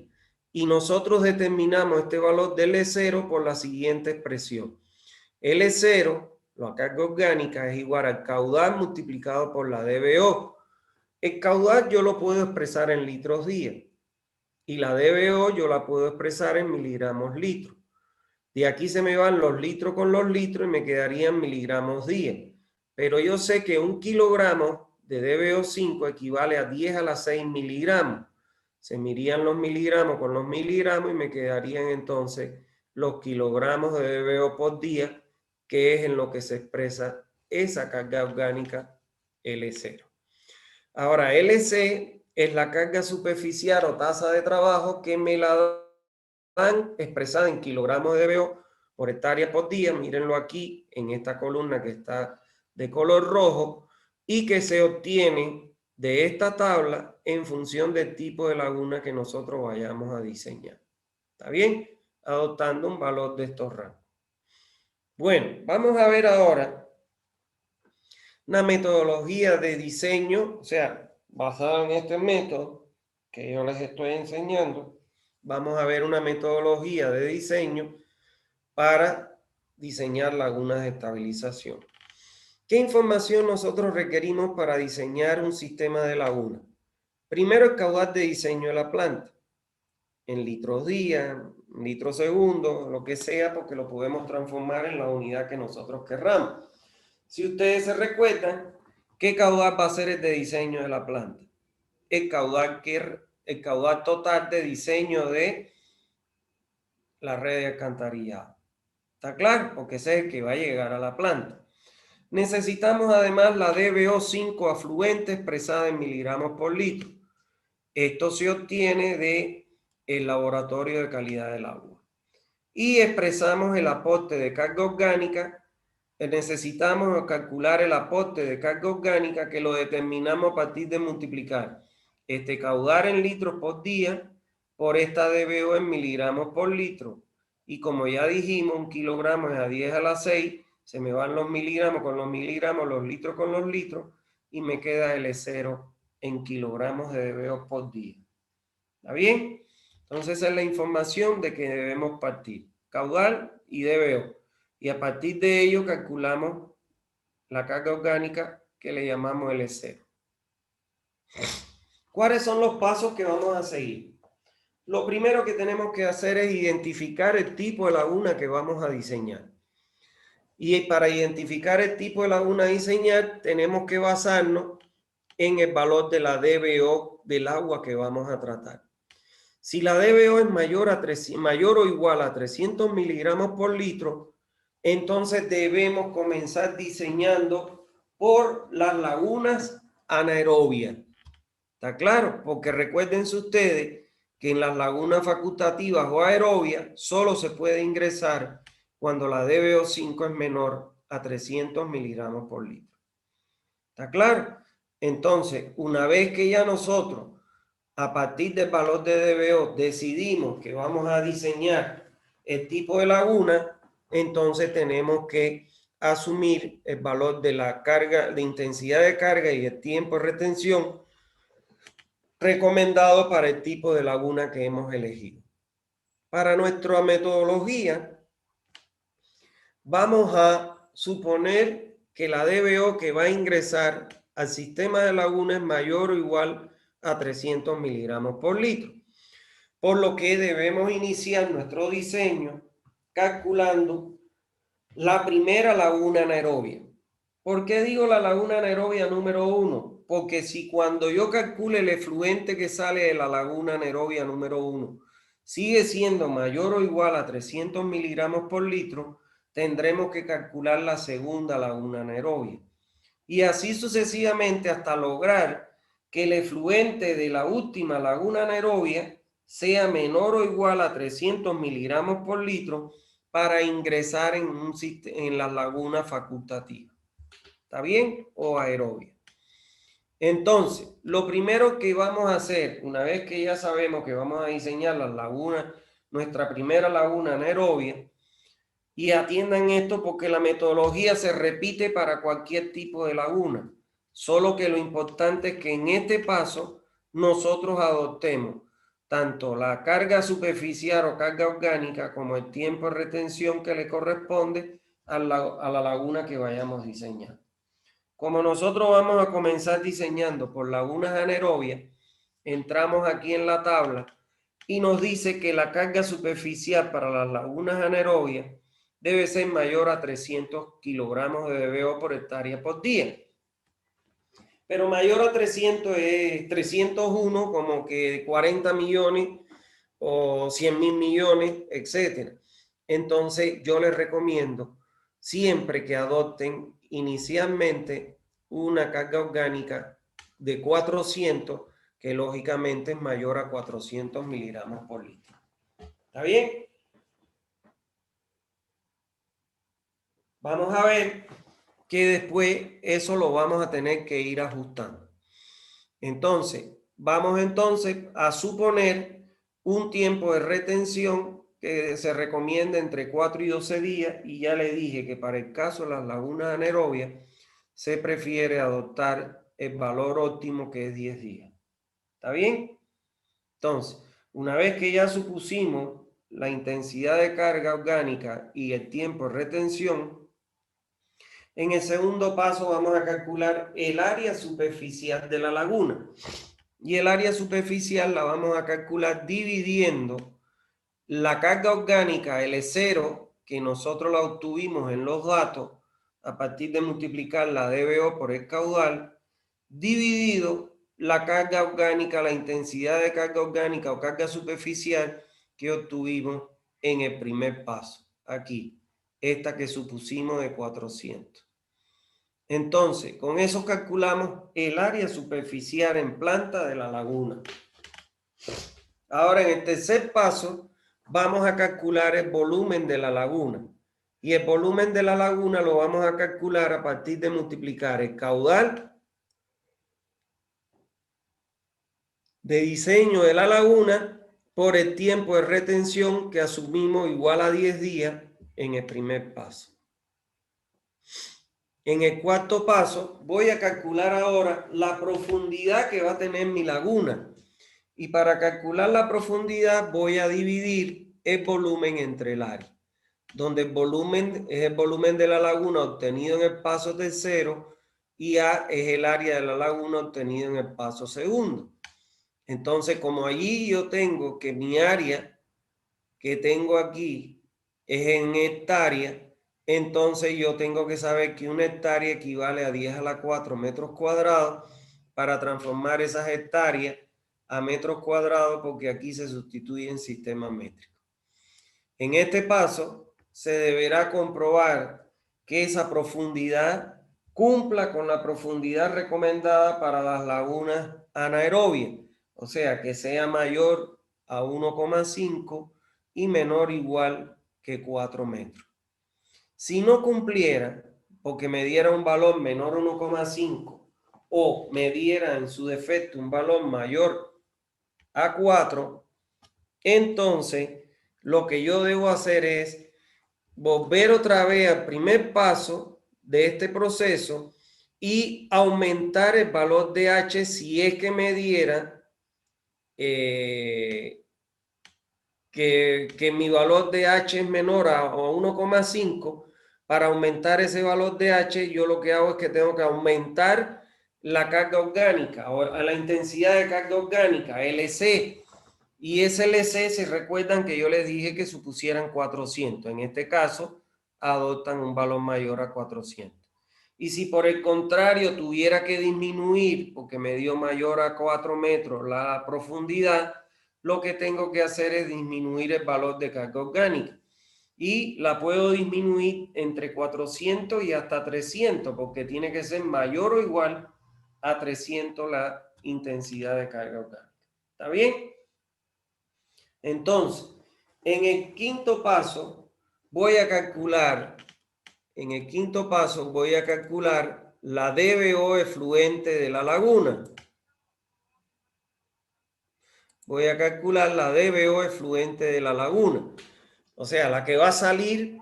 Y nosotros determinamos este valor de L0 por la siguiente expresión. L0, la carga orgánica, es igual al caudal multiplicado por la DBO. El caudal yo lo puedo expresar en litros día y la DBO yo la puedo expresar en miligramos litros. De aquí se me van los litros con los litros y me quedarían miligramos día. Pero yo sé que 1 kilogramo de DBO5 equivale a 10 a la 6 miligramos. Se me irían los miligramos con los miligramos y me quedarían entonces los kilogramos de DBO por día, que es en lo que se expresa esa carga orgánica L0. Ahora, LC es la carga superficial o tasa de trabajo que me la dan expresada en kilogramos de DBO por hectárea por día. Mírenlo aquí en esta columna que está de color rojo y que se obtiene de esta tabla en función del tipo de laguna que nosotros vayamos a diseñar. ¿Está bien? Adoptando un valor de estos rangos. Bueno, vamos a ver ahora una metodología de diseño, o sea, basada en este método que yo les estoy enseñando. Vamos a ver una metodología de diseño para diseñar lagunas de estabilización. ¿Qué información nosotros requerimos para diseñar un sistema de laguna? Primero, el caudal de diseño de la planta, en litros día, litros segundo, lo que sea, porque lo podemos transformar en la unidad que nosotros querramos. Si ustedes se recuerdan, ¿qué caudal va a ser el de diseño de la planta? El caudal total de diseño de la red de alcantarillado. ¿Está claro? Porque ese es el que va a llegar a la planta. Necesitamos además la DBO5 afluente expresada en miligramos por litro. Esto se obtiene del laboratorio de calidad del agua. Y expresamos el aporte de carga orgánica. Necesitamos calcular el aporte de carga orgánica, que lo determinamos a partir de multiplicar este caudal en litros por día por esta DBO en miligramos por litro. Y como ya dijimos, 1 kilogramo es a 10 a la 6, se me van los miligramos con los miligramos, los litros con los litros, y me queda L0 en kilogramos de DBO por día. ¿Está bien? Entonces esa es la información de que debemos partir. Caudal y DBO. Y a partir de ello calculamos la carga orgánica que le llamamos L0. ¿Cuáles son los pasos que vamos a seguir? Lo primero que tenemos que hacer es identificar el tipo de laguna que vamos a diseñar. Y para identificar el tipo de laguna a diseñar, tenemos que basarnos en el valor de la DBO del agua que vamos a tratar. Si la DBO es mayor o igual a 300 miligramos por litro, entonces debemos comenzar diseñando por las lagunas anaerobias. ¿Está claro? Porque recuérdense ustedes que en las lagunas facultativas o aerobias solo se puede ingresar cuando la DBO5 es menor a 300 miligramos por litro. ¿Está claro? Entonces, una vez que ya nosotros, a partir del valor de DBO, decidimos que vamos a diseñar el tipo de laguna, entonces tenemos que asumir el valor de la carga, de intensidad de carga y el tiempo de retención recomendado para el tipo de laguna que hemos elegido. Para nuestra metodología, vamos a suponer que la DBO que va a ingresar al sistema de laguna es mayor o igual a 300 miligramos por litro. Por lo que debemos iniciar nuestro diseño calculando la primera laguna anaerobia. ¿Por qué digo la laguna anaerobia número 1? Porque si cuando yo calcule el efluente que sale de la laguna anaerobia número 1 sigue siendo mayor o igual a 300 miligramos por litro, tendremos que calcular la segunda laguna anaerobia. Y así sucesivamente hasta lograr que el efluente de la última laguna anaerobia sea menor o igual a 300 miligramos por litro para ingresar en las lagunas facultativas. ¿Está bien? O aerobia. Entonces, lo primero que vamos a hacer, una vez que ya sabemos que vamos a diseñar las lagunas, nuestra primera laguna anaerobia, Y atiendan esto porque la metodología se repite para cualquier tipo de laguna. Solo que lo importante es que en este paso nosotros adoptemos tanto la carga superficial o carga orgánica como el tiempo de retención que le corresponde a la laguna que vayamos diseñando. Como nosotros vamos a comenzar diseñando por lagunas anaerobias, entramos aquí en la tabla y nos dice que la carga superficial para las lagunas anaerobias debe ser mayor a 300 kilogramos de DBO por hectárea por día. Pero mayor a 300 es 301, como que 40 millones o 100.000 millones, etc. Entonces yo les recomiendo siempre que adopten inicialmente una carga orgánica de 400, que lógicamente es mayor a 400 miligramos por litro. ¿Está bien? Vamos a ver que después eso lo vamos a tener que ir ajustando. Entonces, vamos entonces a suponer un tiempo de retención que se recomienda entre 4 y 12 días, y ya le dije que para el caso de las lagunas anaerobias se prefiere adoptar el valor óptimo, que es 10 días. ¿Está bien? Entonces, una vez que ya supusimos la intensidad de carga orgánica y el tiempo de retención, en el segundo paso vamos a calcular el área superficial de la laguna. Y el área superficial la vamos a calcular dividiendo la carga orgánica L0, que nosotros la obtuvimos en los datos a partir de multiplicar la DBO por el caudal, dividido la carga orgánica, la intensidad de carga orgánica o carga superficial que obtuvimos en el primer paso. Aquí, esta que supusimos de 400. Entonces, con eso calculamos el área superficial en planta de la laguna. Ahora, en el tercer paso, vamos a calcular el volumen de la laguna. Y el volumen de la laguna lo vamos a calcular a partir de multiplicar el caudal de diseño de la laguna por el tiempo de retención que asumimos igual a 10 días en el primer paso. En el cuarto paso voy a calcular ahora la profundidad que va a tener mi laguna. Y para calcular la profundidad voy a dividir el volumen entre el área, donde el volumen es el volumen de la laguna obtenido en el paso tercero y A es el área de la laguna obtenido en el paso segundo. Entonces, como allí yo tengo que mi área que tengo aquí es en hectáreas, entonces yo tengo que saber que una hectárea equivale a 10 a la 4 metros cuadrados para transformar esas hectáreas a metros cuadrados, porque aquí se sustituye en sistema métrico. En este paso se deberá comprobar que esa profundidad cumpla con la profundidad recomendada para las lagunas anaerobias, o sea, que sea mayor a 1,5 y menor o igual que 4 metros. Si no cumpliera, porque me diera un valor menor a 1,5 o me diera en su defecto un valor mayor a 4, entonces lo que yo debo hacer es volver otra vez al primer paso de este proceso y aumentar el valor de H si es que me diera que mi valor de H es menor a 1,5. Para aumentar ese valor de H, yo lo que hago es que tengo que aumentar la carga orgánica o la intensidad de carga orgánica, LC. Y ese LC, se recuerdan que yo les dije que supusieran 400. En este caso, adoptan un valor mayor a 400. Y si por el contrario tuviera que disminuir, porque me dio mayor a 4 metros la profundidad, lo que tengo que hacer es disminuir el valor de carga orgánica. Y la puedo disminuir entre 400 y hasta 300, porque tiene que ser mayor o igual a 300 la intensidad de carga orgánica. ¿Está bien? Entonces, en el quinto paso voy a calcular la DBO efluente de la laguna. Voy a calcular la DBO efluente de la laguna. O sea, la que va a salir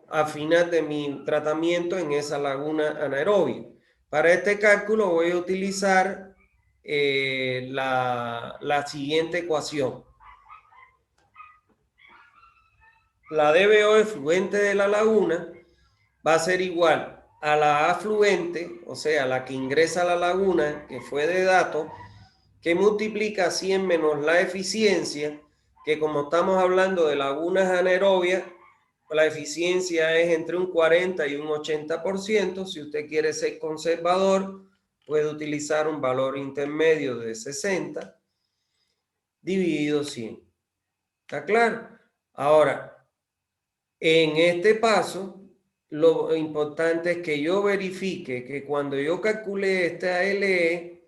al final de mi tratamiento en esa laguna anaerobia. Para este cálculo voy a utilizar la siguiente ecuación. La DBO efluente de la laguna va a ser igual a la afluente, o sea, la que ingresa a la laguna, que fue de datos, que multiplica 100 menos la eficiencia, que como estamos hablando de lagunas anaerobias, la eficiencia es entre un 40 y un 80%. Si usted quiere ser conservador, puede utilizar un valor intermedio de 60 dividido 100. ¿Está claro? Ahora, en este paso, lo importante es que yo verifique que cuando yo calcule este ALE,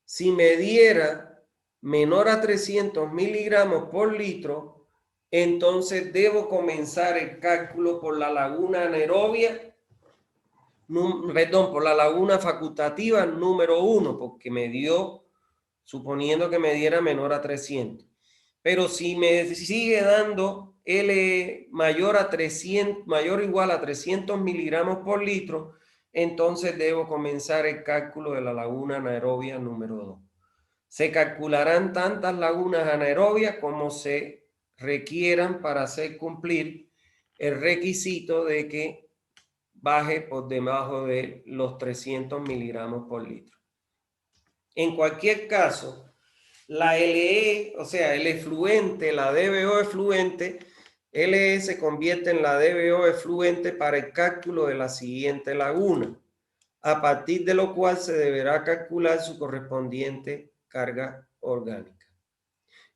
si me diera menor a 300 miligramos por litro, entonces debo comenzar el cálculo por la laguna anaerobia, perdón, por la laguna facultativa número 1, porque me dio, suponiendo que me diera menor a 300. Pero si me sigue dando L mayor a 300, mayor o igual a 300 miligramos por litro, entonces debo comenzar el cálculo de la laguna anaerobia número 2. Se calcularán tantas lagunas anaerobias como se requieran para hacer cumplir el requisito de que baje por debajo de los 300 miligramos por litro. En cualquier caso, la LE, o sea, el efluente, la DBO efluente, LE se convierte en la DBO efluente para el cálculo de la siguiente laguna, a partir de lo cual se deberá calcular su correspondiente carga orgánica.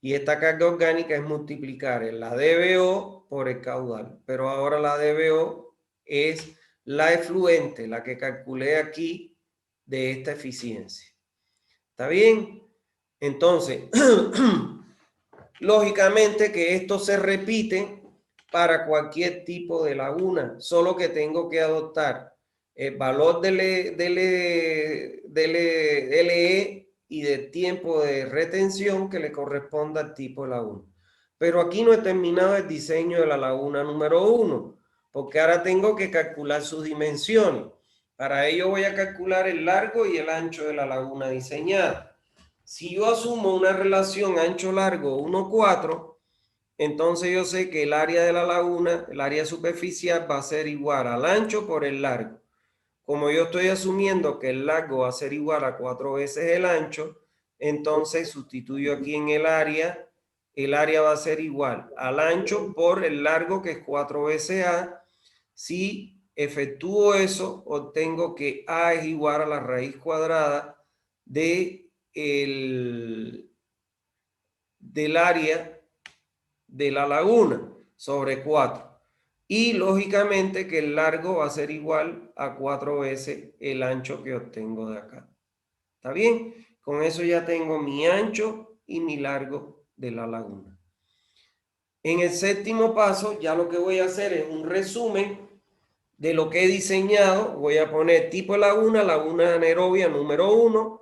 Y esta carga orgánica es multiplicar la DBO por el caudal, pero ahora la DBO es la efluente, la que calculé aquí de esta eficiencia. ¿Está bien? Entonces, lógicamente que esto se repite para cualquier tipo de laguna, solo que tengo que adoptar el valor del LE y del tiempo de retención que le corresponda al tipo de laguna. Pero aquí no he terminado el diseño de la laguna número 1, porque ahora tengo que calcular sus dimensiones. Para ello voy a calcular el largo y el ancho de la laguna diseñada. Si yo asumo una relación ancho-largo 1,4, entonces yo sé que el área de la laguna, el área superficial, va a ser igual al ancho por el largo. Como yo estoy asumiendo que el largo va a ser igual a 4 veces el ancho, entonces sustituyo aquí en el área va a ser igual al ancho por el largo, que es 4 veces A. Si efectúo eso, obtengo que A es igual a la raíz cuadrada del área de la laguna sobre 4. Y lógicamente que el largo va a ser igual a 4 veces el ancho que obtengo de acá. ¿Está bien? Con eso ya tengo mi ancho y mi largo de la laguna. En el séptimo paso, ya lo que voy a hacer es un resumen de lo que he diseñado. Voy a poner tipo de laguna, laguna anaerobia número 1,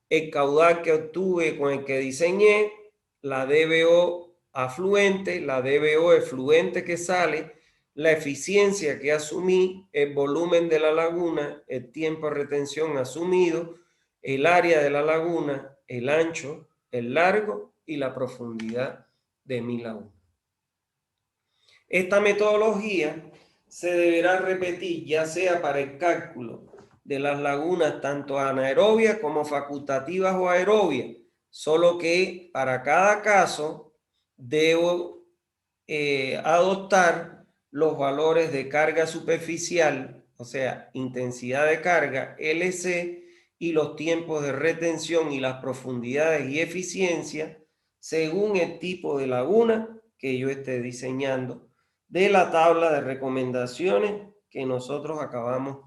el caudal que obtuve con el que diseñé, la DBO afluente, la DBO efluente que sale, la eficiencia que asumí, el volumen de la laguna, el tiempo de retención asumido, el área de la laguna, el ancho, el largo y la profundidad de mi laguna. Esta metodología se deberá repetir ya sea para el cálculo de las lagunas tanto anaerobias como facultativas o aerobias, solo que para cada caso debo adoptar los valores de carga superficial, o sea, intensidad de carga, LC, y los tiempos de retención y las profundidades y eficiencia según el tipo de laguna que yo esté diseñando de la tabla de recomendaciones que nosotros acabamos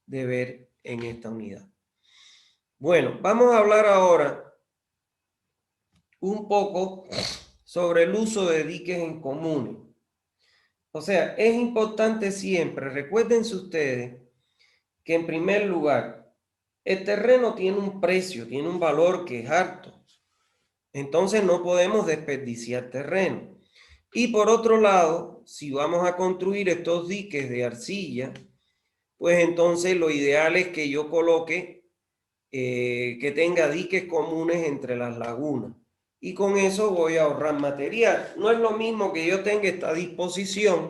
de ver en esta unidad. Bueno, vamos a hablar ahora un poco sobre el uso de diques en comunes. O sea, es importante siempre, recuérdense ustedes, que en primer lugar, el terreno tiene un precio, tiene un valor que es alto. Entonces no podemos desperdiciar terreno. Y por otro lado, si vamos a construir estos diques de arcilla, pues entonces lo ideal es que yo coloque, que tenga diques comunes entre las lagunas. Y con eso voy a ahorrar material. No es lo mismo que yo tenga esta disposición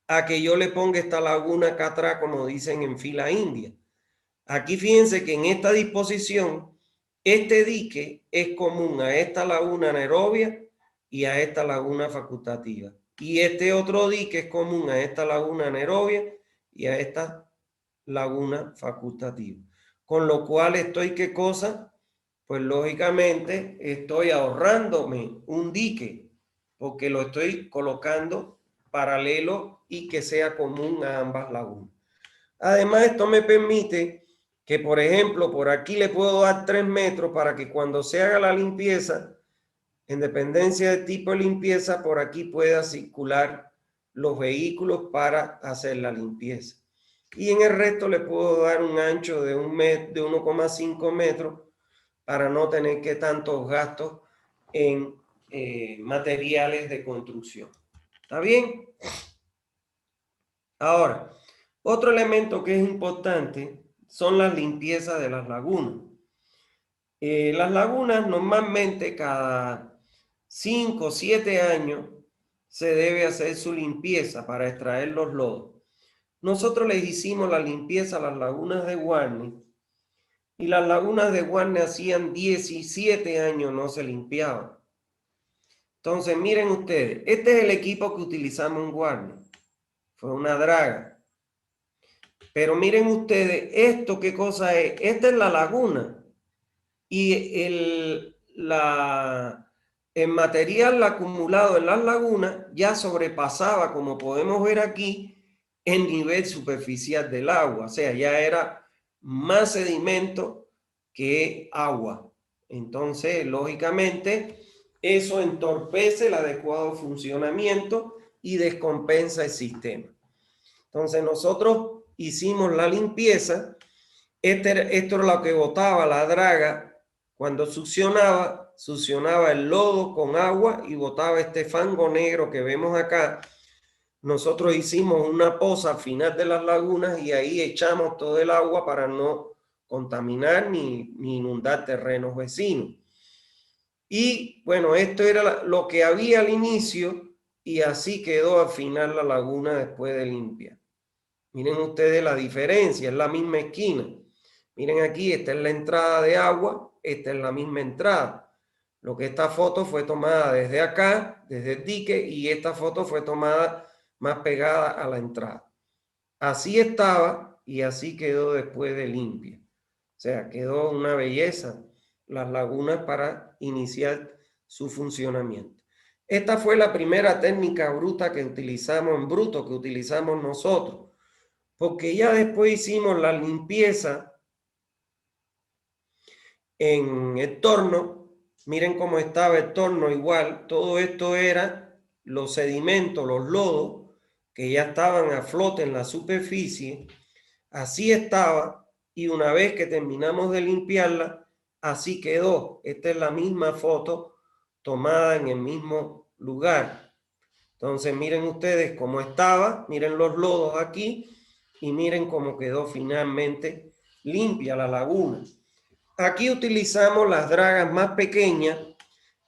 a que yo le ponga esta laguna acá atrás, como dicen en fila india. Aquí fíjense que en esta disposición, este dique es común a esta laguna anaerobia y a esta laguna facultativa. Y este otro dique es común a esta laguna anaerobia y a esta laguna facultativa. Con lo cual estoy, ¿qué cosa? Pues lógicamente estoy ahorrándome un dique porque lo estoy colocando paralelo y que sea común a ambas lagunas. Además, esto me permite que, por ejemplo, por aquí le puedo dar 3 metros para que cuando se haga la limpieza, en dependencia del tipo de limpieza, por aquí pueda circular los vehículos para hacer la limpieza. Y en el resto le puedo dar un ancho de 1,5 metros para no tener que tantos gastos en materiales de construcción. ¿Está bien? Ahora, otro elemento que es importante son las limpiezas de las lagunas. Las lagunas normalmente cada 5 o 7 años se debe hacer su limpieza para extraer los lodos. Nosotros les hicimos la limpieza a las lagunas de Guarne y las lagunas de Guarne hacían 17 años no se limpiaban. Entonces, miren ustedes, este es el equipo que utilizamos en Guarne. Fue una draga. Pero miren ustedes, esto qué cosa es. Esta es la laguna. Y el material acumulado en las lagunas ya sobrepasaba, como podemos ver aquí, el nivel superficial del agua. O sea, ya era más sedimento que agua. Entonces, lógicamente, eso entorpece el adecuado funcionamiento y descompensa el sistema. Entonces, nosotros hicimos la limpieza. Esto era lo que botaba la draga cuando succionaba el lodo con agua y botaba este fango negro que vemos acá. Nosotros hicimos una poza al final de las lagunas y ahí echamos todo el agua para no contaminar ni inundar terrenos vecinos. Y bueno, esto era lo que había al inicio y así quedó al final la laguna después de limpiar. Miren ustedes la diferencia, es la misma esquina. Miren aquí, esta es la entrada de agua, esta es la misma entrada. Lo que esta foto fue tomada desde acá, desde el dique, y esta foto fue tomada más pegada a la entrada. Así estaba y así quedó después de limpia. O sea, quedó una belleza las lagunas para iniciar su funcionamiento. Esta fue la primera técnica bruta que utilizamos en bruto, que utilizamos nosotros, porque ya después hicimos la limpieza en el torno. Miren cómo estaba el torno igual. Todo esto era los sedimentos, los lodos, que ya estaban a flote en la superficie. Así estaba. Y una vez que terminamos de limpiarla, así quedó. Esta es la misma foto tomada en el mismo lugar. Entonces miren ustedes cómo estaba. Miren los lodos aquí. Y miren cómo quedó finalmente limpia la laguna. Aquí utilizamos las dragas más pequeñas,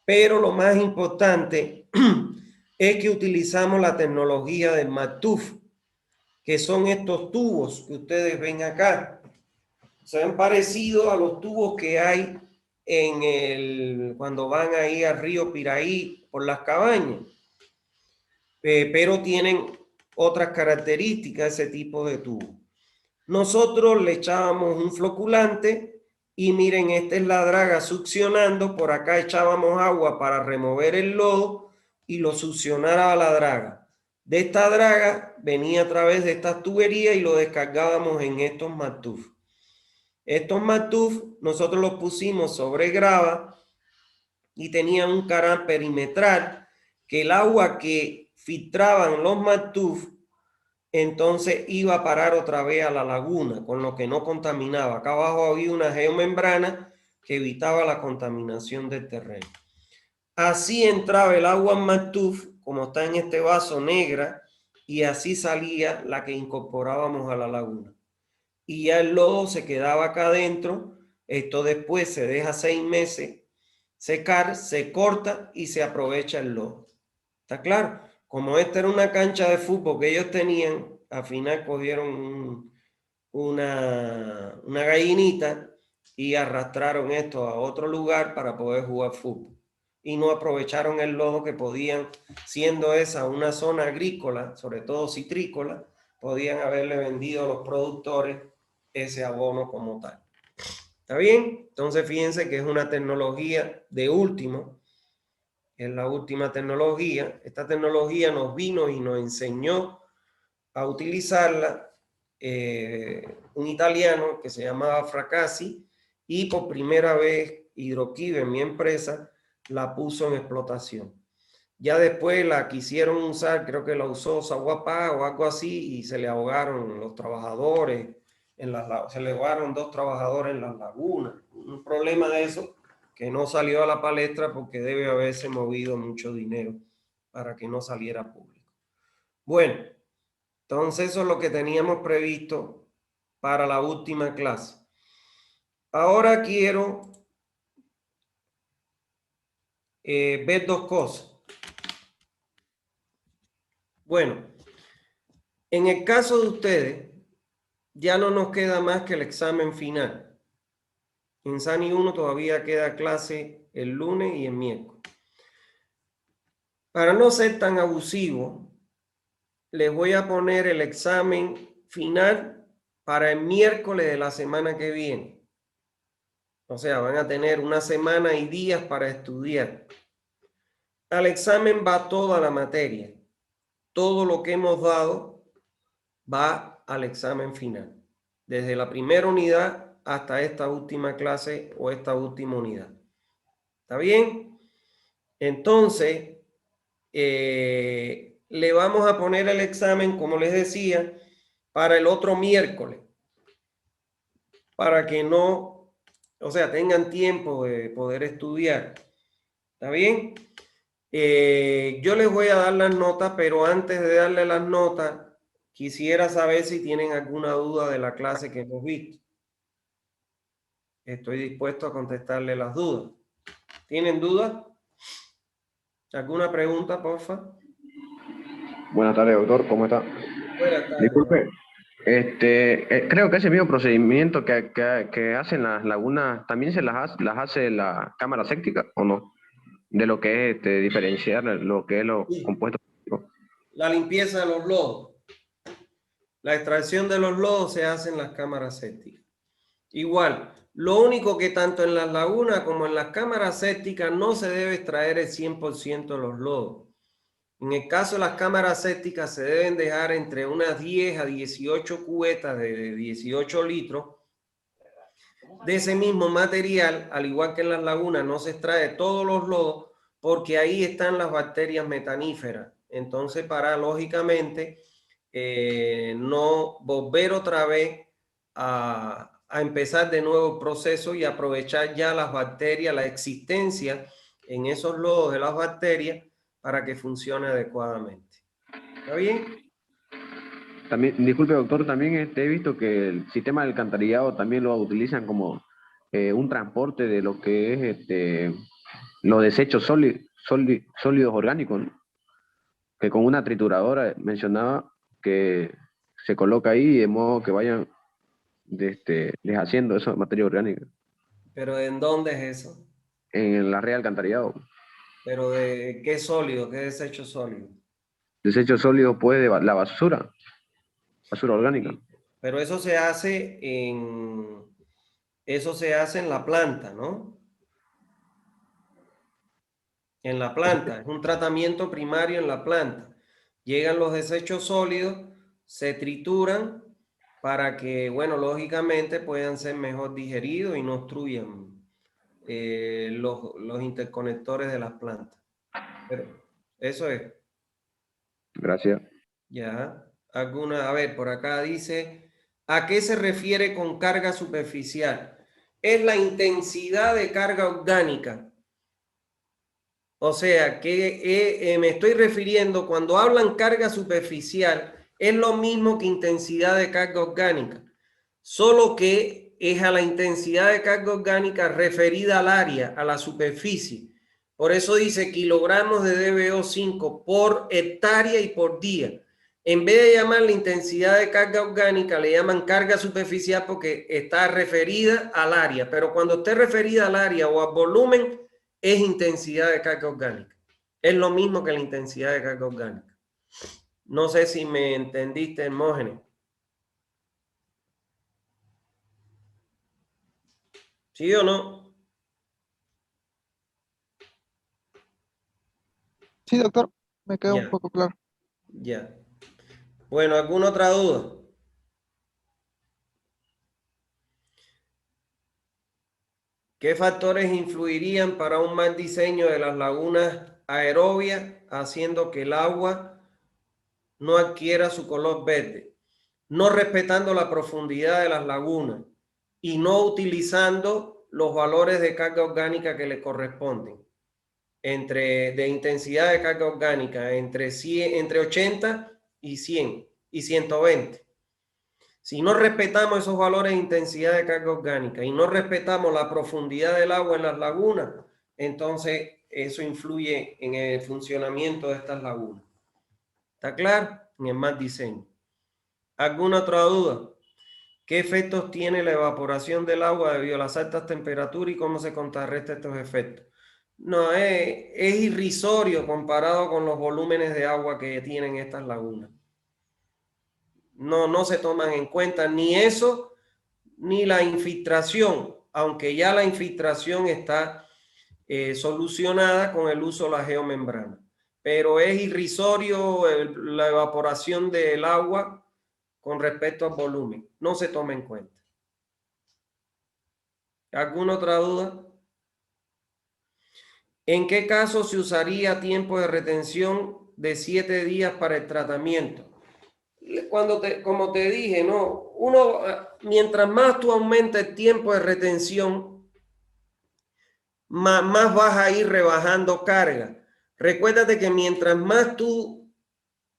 pero lo más importante es que utilizamos la tecnología del Matuf, que son estos tubos que ustedes ven acá. Se han parecido a los tubos que hay cuando van ahí al río Piraí por las cabañas, pero tienen otras características ese tipo de tubo. Nosotros le echábamos un floculante y miren, esta es la draga succionando. Por acá echábamos agua para remover el lodo y lo succionara a la draga. De esta draga venía a través de estas tuberías y lo descargábamos en estos matuf. Estos matuf nosotros los pusimos sobre grava y tenían un canal perimetral que el agua que filtraban los matuf entonces iba a parar otra vez a la laguna, con lo que no contaminaba. Acá abajo había una geomembrana que evitaba la contaminación del terreno. Así entraba el agua en Matuf como está en este vaso, negra, y así salía la que incorporábamos a la laguna. Y ya el lodo se quedaba acá adentro. Esto después se deja 6 meses secar, se corta y se aprovecha el lodo. ¿Está claro? Como esta era una cancha de fútbol que ellos tenían, al final cogieron una gallinita y arrastraron esto a otro lugar para poder jugar fútbol. Y no aprovecharon el lodo que podían, siendo esa una zona agrícola, sobre todo citrícola, podían haberle vendido a los productores ese abono como tal. ¿Está bien? Entonces fíjense que es una tecnología de último, es la última tecnología. Esta tecnología nos vino y nos enseñó a utilizarla un italiano que se llamaba Fracassi, y por primera vez Hidroquibe, mi empresa, la puso en explotación. Ya después la quisieron usar, creo que la usó Saguapá o algo así, y se le ahogaron los trabajadores, se le ahogaron 2 trabajadores en las lagunas. Un problema de eso que no salió a la palestra porque debe haberse movido mucho dinero para que no saliera público. Bueno, entonces eso es lo que teníamos previsto para la última clase. Ahora quiero ver 2 cosas. Bueno, en el caso de ustedes, ya no nos queda más que el examen final. En SANI 1 todavía queda clase el lunes y el miércoles. Para no ser tan abusivo, les voy a poner el examen final para el miércoles de la semana que viene. O sea, van a tener una semana y días para estudiar. Al examen va toda la materia. Todo lo que hemos dado va al examen final. Desde la primera unidad hasta esta última clase o esta última unidad. ¿Está bien? Entonces, le vamos a poner el examen, como les decía, para el otro miércoles. Para que no, o sea, tengan tiempo de poder estudiar. ¿Está bien? Yo les voy a dar las notas, pero antes de darle las notas, quisiera saber si tienen alguna duda de la clase que hemos visto. Estoy dispuesto a contestarle las dudas. ¿Tienen dudas? ¿Alguna pregunta, porfa? Buenas tardes, doctor, ¿cómo está? Buenas tardes. Disculpe, creo que ese mismo procedimiento que hacen las lagunas, ¿también las hace la cámara séptica o no? De lo que es diferenciar lo que es los Sí. compuestos. La limpieza de los lodos. La extracción de los lodos se hace en las cámaras sépticas. Igual, lo único que tanto en las lagunas como en las cámaras sépticas no se debe extraer el 100% de los lodos. En el caso de las cámaras sépticas se deben dejar entre unas 10 a 18 cubetas de 18 litros de ese mismo material. Al igual que en las lagunas no se extrae todos los lodos porque ahí están las bacterias metaníferas. Entonces, para lógicamente no volver otra vez a empezar de nuevo el proceso y aprovechar ya las bacterias, la existencia en esos lodos de las bacterias para que funcione adecuadamente. ¿Está bien? También, disculpe, doctor, también he visto que el sistema del alcantarillado también lo utilizan como un transporte de lo que es los desechos sólidos orgánicos, ¿no? Que con una trituradora mencionaba que se coloca ahí de modo que vayan deshaciendo esa materia orgánica ¿Pero en dónde es eso? en la red de alcantarillado. ¿Pero de qué sólido, qué desecho sólido? Desechos sólidos, pues, de la basura orgánica. Sí. Pero eso se hace en la planta, ¿no? En la planta, es un tratamiento primario en la planta. Llegan los desechos sólidos, se trituran para que, bueno, lógicamente puedan ser mejor digeridos y no obstruyan los interconectores de las plantas. Pero eso es. Gracias. Ya. A ver, por acá dice, ¿a qué se refiere con carga superficial? Es la intensidad de carga orgánica O sea, que me estoy refiriendo, cuando hablan carga superficial, es lo mismo que intensidad de carga orgánica, solo que es a la intensidad de carga orgánica referida al área, a la superficie. Por eso dice kilogramos de DBO5 por hectárea y por día. En vez de llamar la intensidad de carga orgánica, le llaman carga superficial porque está referida al área. Pero cuando esté referida al área o al volumen, es intensidad de carga orgánica. Es lo mismo que la intensidad de carga orgánica. No sé si me entendiste, Hermógenes. ¿Sí o no? Sí, doctor, me queda un Ya, poco claro. ya. Bueno, ¿alguna otra duda? ¿Qué factores influirían para un mal diseño de las lagunas aerobias, haciendo que el agua no adquiera su color verde? No respetando la profundidad de las lagunas y no utilizando los valores de carga orgánica que le corresponden, de intensidad de carga orgánica, entre 80 y 100 y 120. Si no respetamos esos valores de intensidad de carga orgánica y no respetamos la profundidad del agua en las lagunas, entonces eso influye en el funcionamiento de estas lagunas. ¿Está claro? En el mal diseño. ¿Alguna otra duda? ¿Qué efectos tiene la evaporación del agua debido a las altas temperaturas y cómo se contrarrestan estos efectos? No, es irrisorio comparado con los volúmenes de agua que tienen estas lagunas. No se toman en cuenta ni eso, ni la infiltración, aunque ya la infiltración está solucionada con el uso de la geomembrana. Pero es irrisorio la evaporación del agua con respecto al volumen. No se toma en cuenta. ¿Alguna otra duda? ¿En qué caso se usaría tiempo de retención de 7 días para el tratamiento? Como te dije, ¿no? Mientras más tú aumentas el tiempo de retención, más vas a ir rebajando carga. Recuérdate que mientras más tú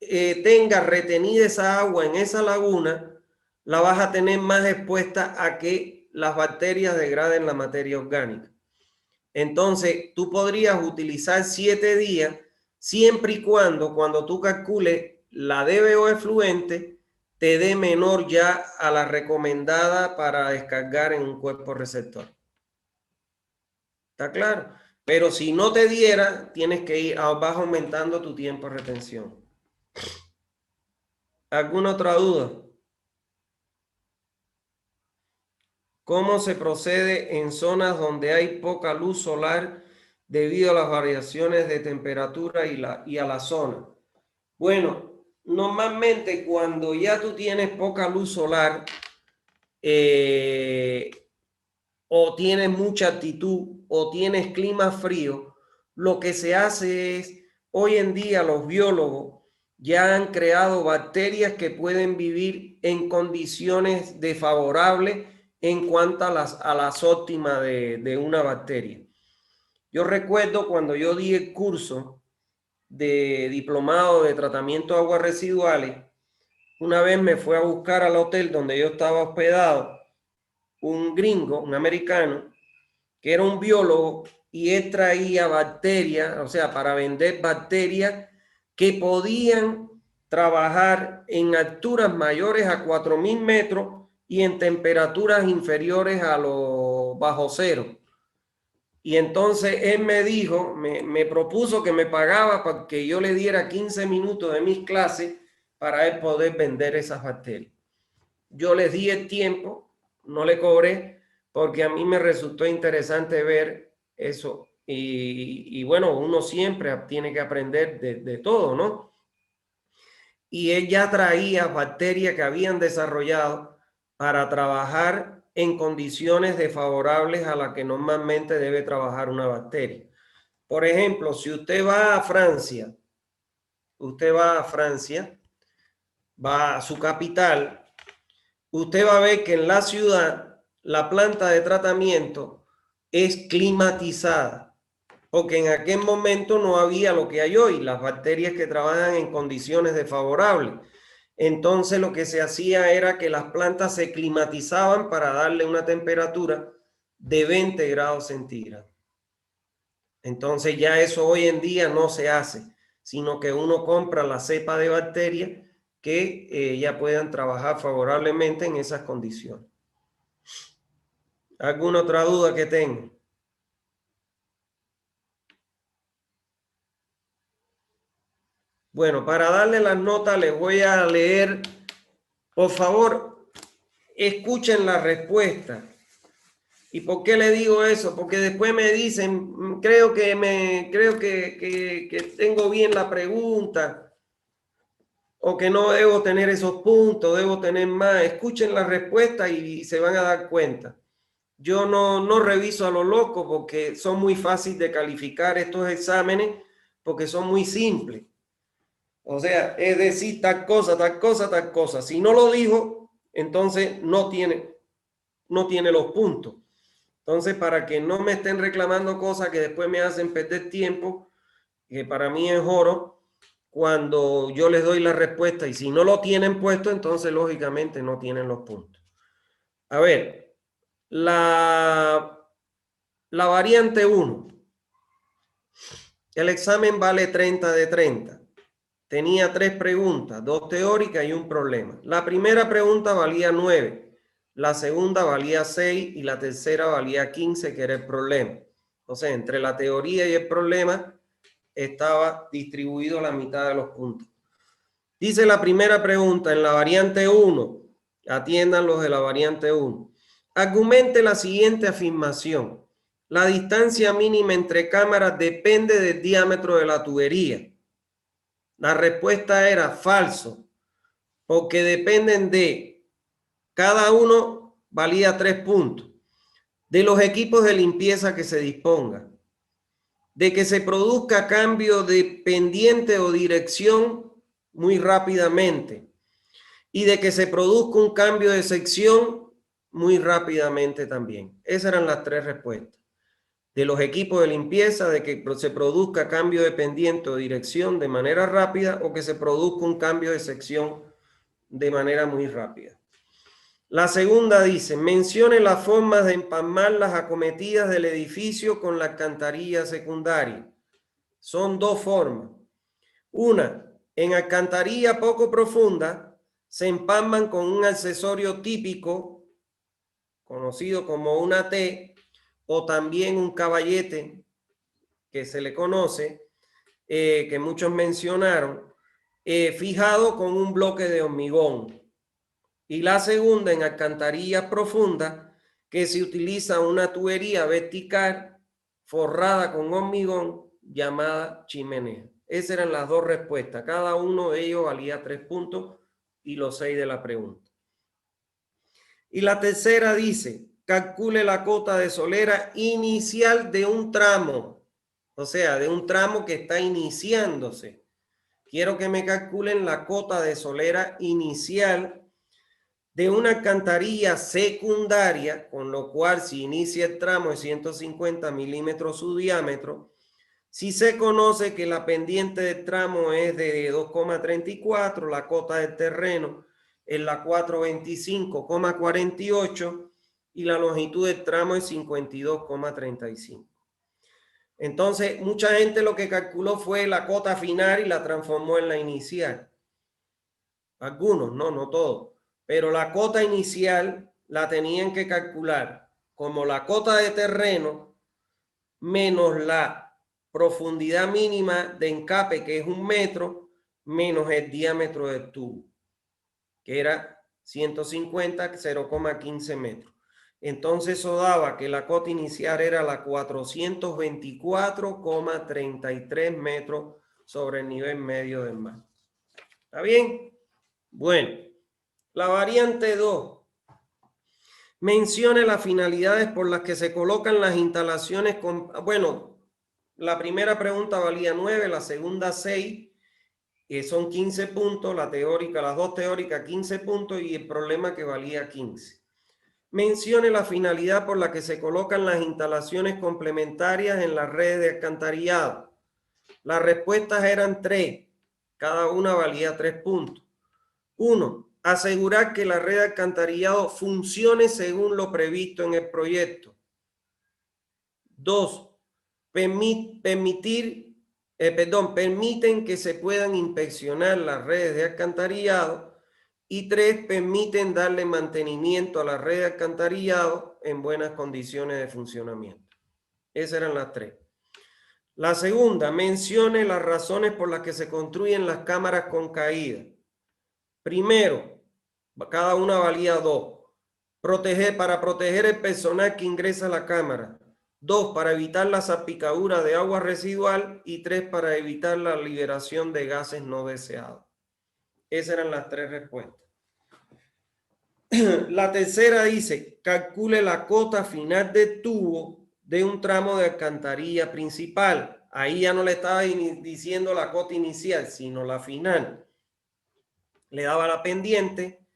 tengas retenida esa agua en esa laguna, la vas a tener más expuesta a que las bacterias degraden la materia orgánica. Entonces, tú podrías utilizar 7 días siempre y cuando tú calcules la DBO efluente, te dé menor ya a la recomendada para descargar en un cuerpo receptor. ¿Está claro? Pero si no te diera, tienes que vas aumentando tu tiempo de retención. ¿Alguna otra duda? ¿Cómo se procede en zonas donde hay poca luz solar debido a las variaciones de temperatura y a la zona? Bueno, normalmente cuando ya tú tienes poca luz solar o tienes mucha altitud o tienes clima frío, lo que se hace es, hoy en día los biólogos ya han creado bacterias que pueden vivir en condiciones desfavorables en cuanto a las óptimas de una bacteria. Yo recuerdo cuando yo di el curso de diplomado de tratamiento de aguas residuales, una vez me fue a buscar al hotel donde yo estaba hospedado un gringo, un americano, que era un biólogo y él traía bacterias, o sea, para vender bacterias que podían trabajar en alturas mayores a 4.000 metros y en temperaturas inferiores a los bajo cero. Y entonces él me dijo, me propuso que me pagaba para que yo le diera 15 minutos de mis clases para él poder vender esas bacterias. Yo les di el tiempo, no le cobré, porque a mí me resultó interesante ver eso. Y bueno, uno siempre tiene que aprender de todo, ¿no? Y él ya traía bacterias que habían desarrollado para trabajar en condiciones desfavorables a las que normalmente debe trabajar una bacteria. Por ejemplo, si usted va a Francia, va a su capital, usted va a ver que en la ciudad la planta de tratamiento es climatizada, porque en aquel momento no había lo que hay hoy, las bacterias que trabajan en condiciones desfavorables. Entonces lo que se hacía era que las plantas se climatizaban para darle una temperatura de 20 grados centígrados. Entonces ya eso hoy en día no se hace, sino que uno compra la cepa de bacterias que ya puedan trabajar favorablemente en esas condiciones. ¿Alguna otra duda que tengan? Bueno, para darle las notas les voy a leer, por favor, escuchen la respuesta. ¿Y por qué le digo eso? Porque después me dicen, creo que tengo bien la pregunta, o que no debo tener esos puntos, debo tener más. Escuchen la respuesta y se van a dar cuenta. Yo no reviso a lo loco porque son muy fáciles de calificar estos exámenes porque son muy simples. O sea, es decir, tal cosa, tal cosa, tal cosa. Si no lo dijo, entonces no tiene los puntos. Entonces, para que no me estén reclamando cosas que después me hacen perder tiempo, que para mí es oro, cuando yo les doy la respuesta y si no lo tienen puesto, entonces lógicamente no tienen los puntos. A ver, la variante 1. El examen vale 30 de 30. Tenía 3 preguntas, 2 teóricas y un problema. La primera pregunta valía 9, la segunda valía 6 y la tercera valía 15, que era el problema. Entonces, entre la teoría y el problema estaba distribuido la mitad de los puntos. Dice la primera pregunta en la variante 1, atiendan los de la variante 1. Argumente la siguiente afirmación. La distancia mínima entre cámaras depende del diámetro de la tubería. La respuesta era falso, porque dependen de, cada uno valía 3 puntos, de los equipos de limpieza que se dispongan, de que se produzca cambio de pendiente o dirección muy rápidamente y de que se produzca un cambio de sección muy rápidamente también. Esas eran las 3 respuestas. De los equipos de limpieza, de que se produzca cambio de pendiente o dirección de manera rápida o que se produzca un cambio de sección de manera muy rápida. La segunda dice, mencione las formas de empalmar las acometidas del edificio con la alcantarilla secundaria. Son 2 formas. Una, en alcantarilla poco profunda se empalman con un accesorio típico conocido como una T o también un caballete que se le conoce, que muchos mencionaron, fijado con un bloque de hormigón. Y la segunda en alcantarillas profundas, que se utiliza una tubería vertical forrada con hormigón llamada chimenea. Esas eran las 2 respuestas. Cada uno de ellos valía 3 puntos y los 6 de la pregunta. Y la tercera dice, calcule la cota de solera inicial de un tramo. O sea, de un tramo que está iniciándose. Quiero que me calculen la cota de solera inicial de una alcantarilla secundaria, con lo cual si inicia el tramo de 150 milímetros su diámetro, si se conoce que la pendiente del tramo es de 2,34, la cota del terreno es la 425,48 y la longitud del tramo es 52,35. Entonces, mucha gente lo que calculó fue la cota final y la transformó en la inicial. Algunos, no todos. Pero la cota inicial la tenían que calcular como la cota de terreno menos la profundidad mínima de encape, que es 1 metro, menos el diámetro del tubo, que era 150, 0,15 metros. Entonces eso daba que la cota inicial era la 424,33 metros sobre el nivel medio del mar. ¿Está bien? Bueno, la variante 2. Mencione las finalidades por las que se colocan las instalaciones con... Bueno, la primera pregunta valía 9, la segunda 6, que son 15 puntos, la teórica, las 2 teóricas 15 puntos y el problema que valía 15. mencione la finalidad por la que se colocan las instalaciones complementarias en las redes de alcantarillado. Las respuestas eran 3, cada una valía 3 puntos. 1. Asegurar que la red de alcantarillado funcione según lo previsto en el proyecto. 2. Permiten que se puedan inspeccionar las redes de alcantarillado. Y 3. Permiten darle mantenimiento a la red de alcantarillado en buenas condiciones de funcionamiento. Esas eran las 3. La segunda, mencione las razones por las que se construyen las cámaras con caída. Primero, cada una valía 2. Para proteger el personal que ingresa a la cámara. 2, para evitar la salpicadura de agua residual. Y 3, para evitar la liberación de gases no deseados. Esas eran las 3 respuestas. La tercera dice, calcule la cota final del tubo de un tramo de alcantarilla principal. Ahí ya no le estaba diciendo la cota inicial, sino la final. Le daba la pendiente,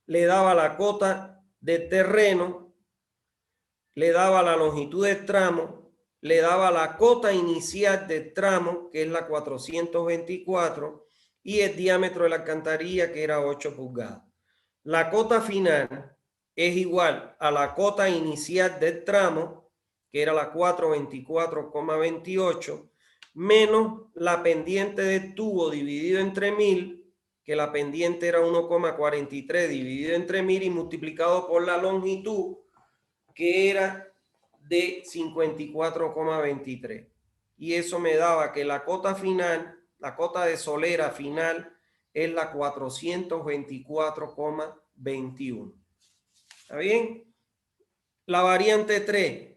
le daba la cota del terreno, le daba la longitud del tramo, le daba la cota inicial del tramo, que es la 424, y el diámetro de la alcantarilla, que era 8 pulgadas. La cota final es igual a la cota inicial del tramo, que era la 424,28, menos la pendiente del tubo dividido entre 1000, que la pendiente era 1,43 dividido entre 1000 y multiplicado por la longitud, que era de 54,23. Y eso me daba que la cota final, la cota de solera final, es la 424,21. ¿Está bien? La variante 3.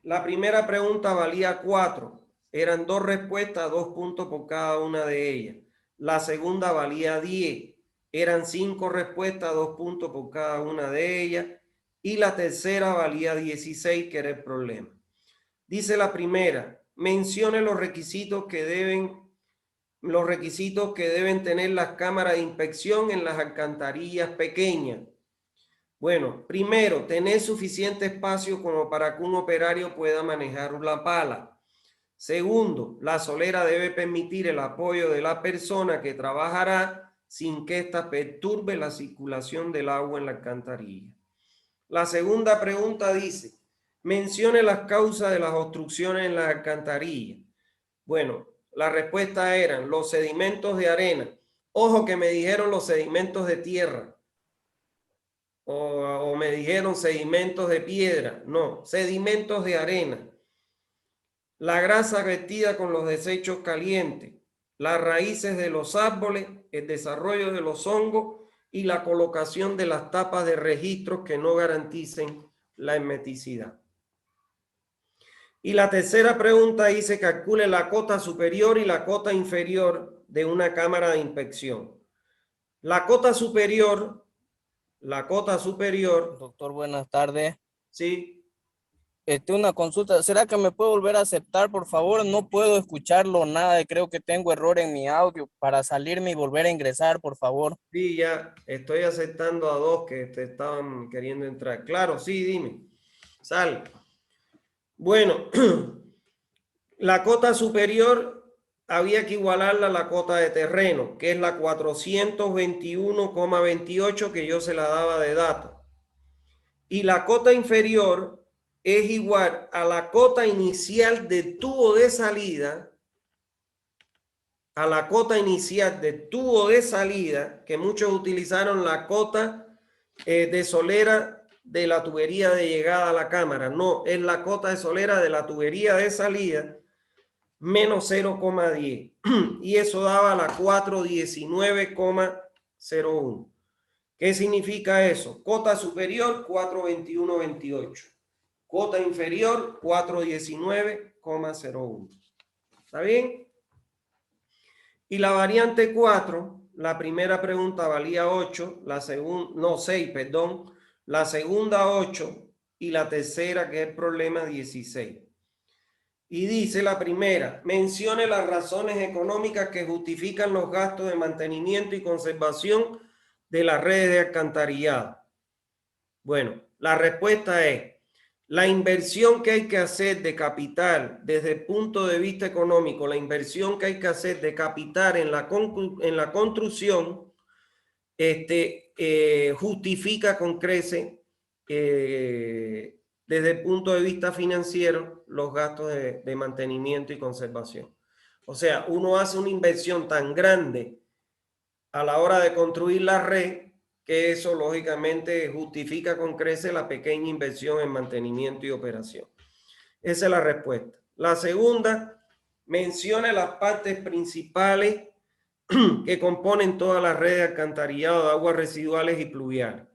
La primera pregunta valía 4. Eran 2 respuestas, 2 puntos por cada una de ellas. La segunda valía 10. Eran 5 respuestas, 2 puntos por cada una de ellas. Y la tercera valía 16, que era el problema. Dice la primera, mencione los requisitos que deben tener las cámaras de inspección en las alcantarillas pequeñas. Bueno, primero, tener suficiente espacio como para que un operario pueda manejar la pala. Segundo, la solera debe permitir el apoyo de la persona que trabajará sin que ésta perturbe la circulación del agua en la alcantarilla. La segunda pregunta dice, mencione las causas de las obstrucciones en las alcantarillas. Bueno, la respuesta eran los sedimentos de arena. Ojo que me dijeron los sedimentos de tierra. O me dijeron sedimentos de piedra. No, sedimentos de arena. La grasa vertida con los desechos calientes. Las raíces de los árboles, el desarrollo de los hongos y la colocación de las tapas de registros que no garanticen la hermeticidad. Y la tercera pregunta dice, calcule la cota superior y la cota inferior de una cámara de inspección. La cota superior. Doctor, buenas tardes. Sí. Una consulta. ¿Será que me puede volver a aceptar, por favor? No puedo escucharlo nada. Creo que tengo error en mi audio. Para salirme y volver a ingresar, por favor. Sí, ya estoy aceptando a 2 que te estaban queriendo entrar. Claro, sí, dime. Sal. Bueno, la cota superior había que igualarla a la cota de terreno, que es la 421,28 que yo se la daba de dato. Y la cota inferior es igual a la cota inicial del tubo de salida, que muchos utilizaron la cota de solera de la tubería de llegada a la cámara. No, es la cota de solera de la tubería de salida menos 0,10. Y eso daba la 419,01. ¿Qué significa eso? Cota superior 421,28. Cota inferior 419,01. ¿Está bien? Y la variante 4, la primera pregunta valía 8, la segunda, no 6, perdón, la segunda 8 y la tercera, que es el problema, 16. Y dice la primera, mencione las razones económicas que justifican los gastos de mantenimiento y conservación de las redes de alcantarillado. Bueno, La respuesta es, la inversión que hay que hacer de capital desde el punto de vista económico, la inversión que hay que hacer de capital en la construcción, justifica con creces desde el punto de vista financiero los gastos de mantenimiento y conservación. O sea, uno hace una inversión tan grande a la hora de construir la red que eso lógicamente justifica con creces la pequeña inversión en mantenimiento y operación. Esa es la respuesta. La segunda, mencione las partes principales que componen toda la red de alcantarillado de aguas residuales y pluviales,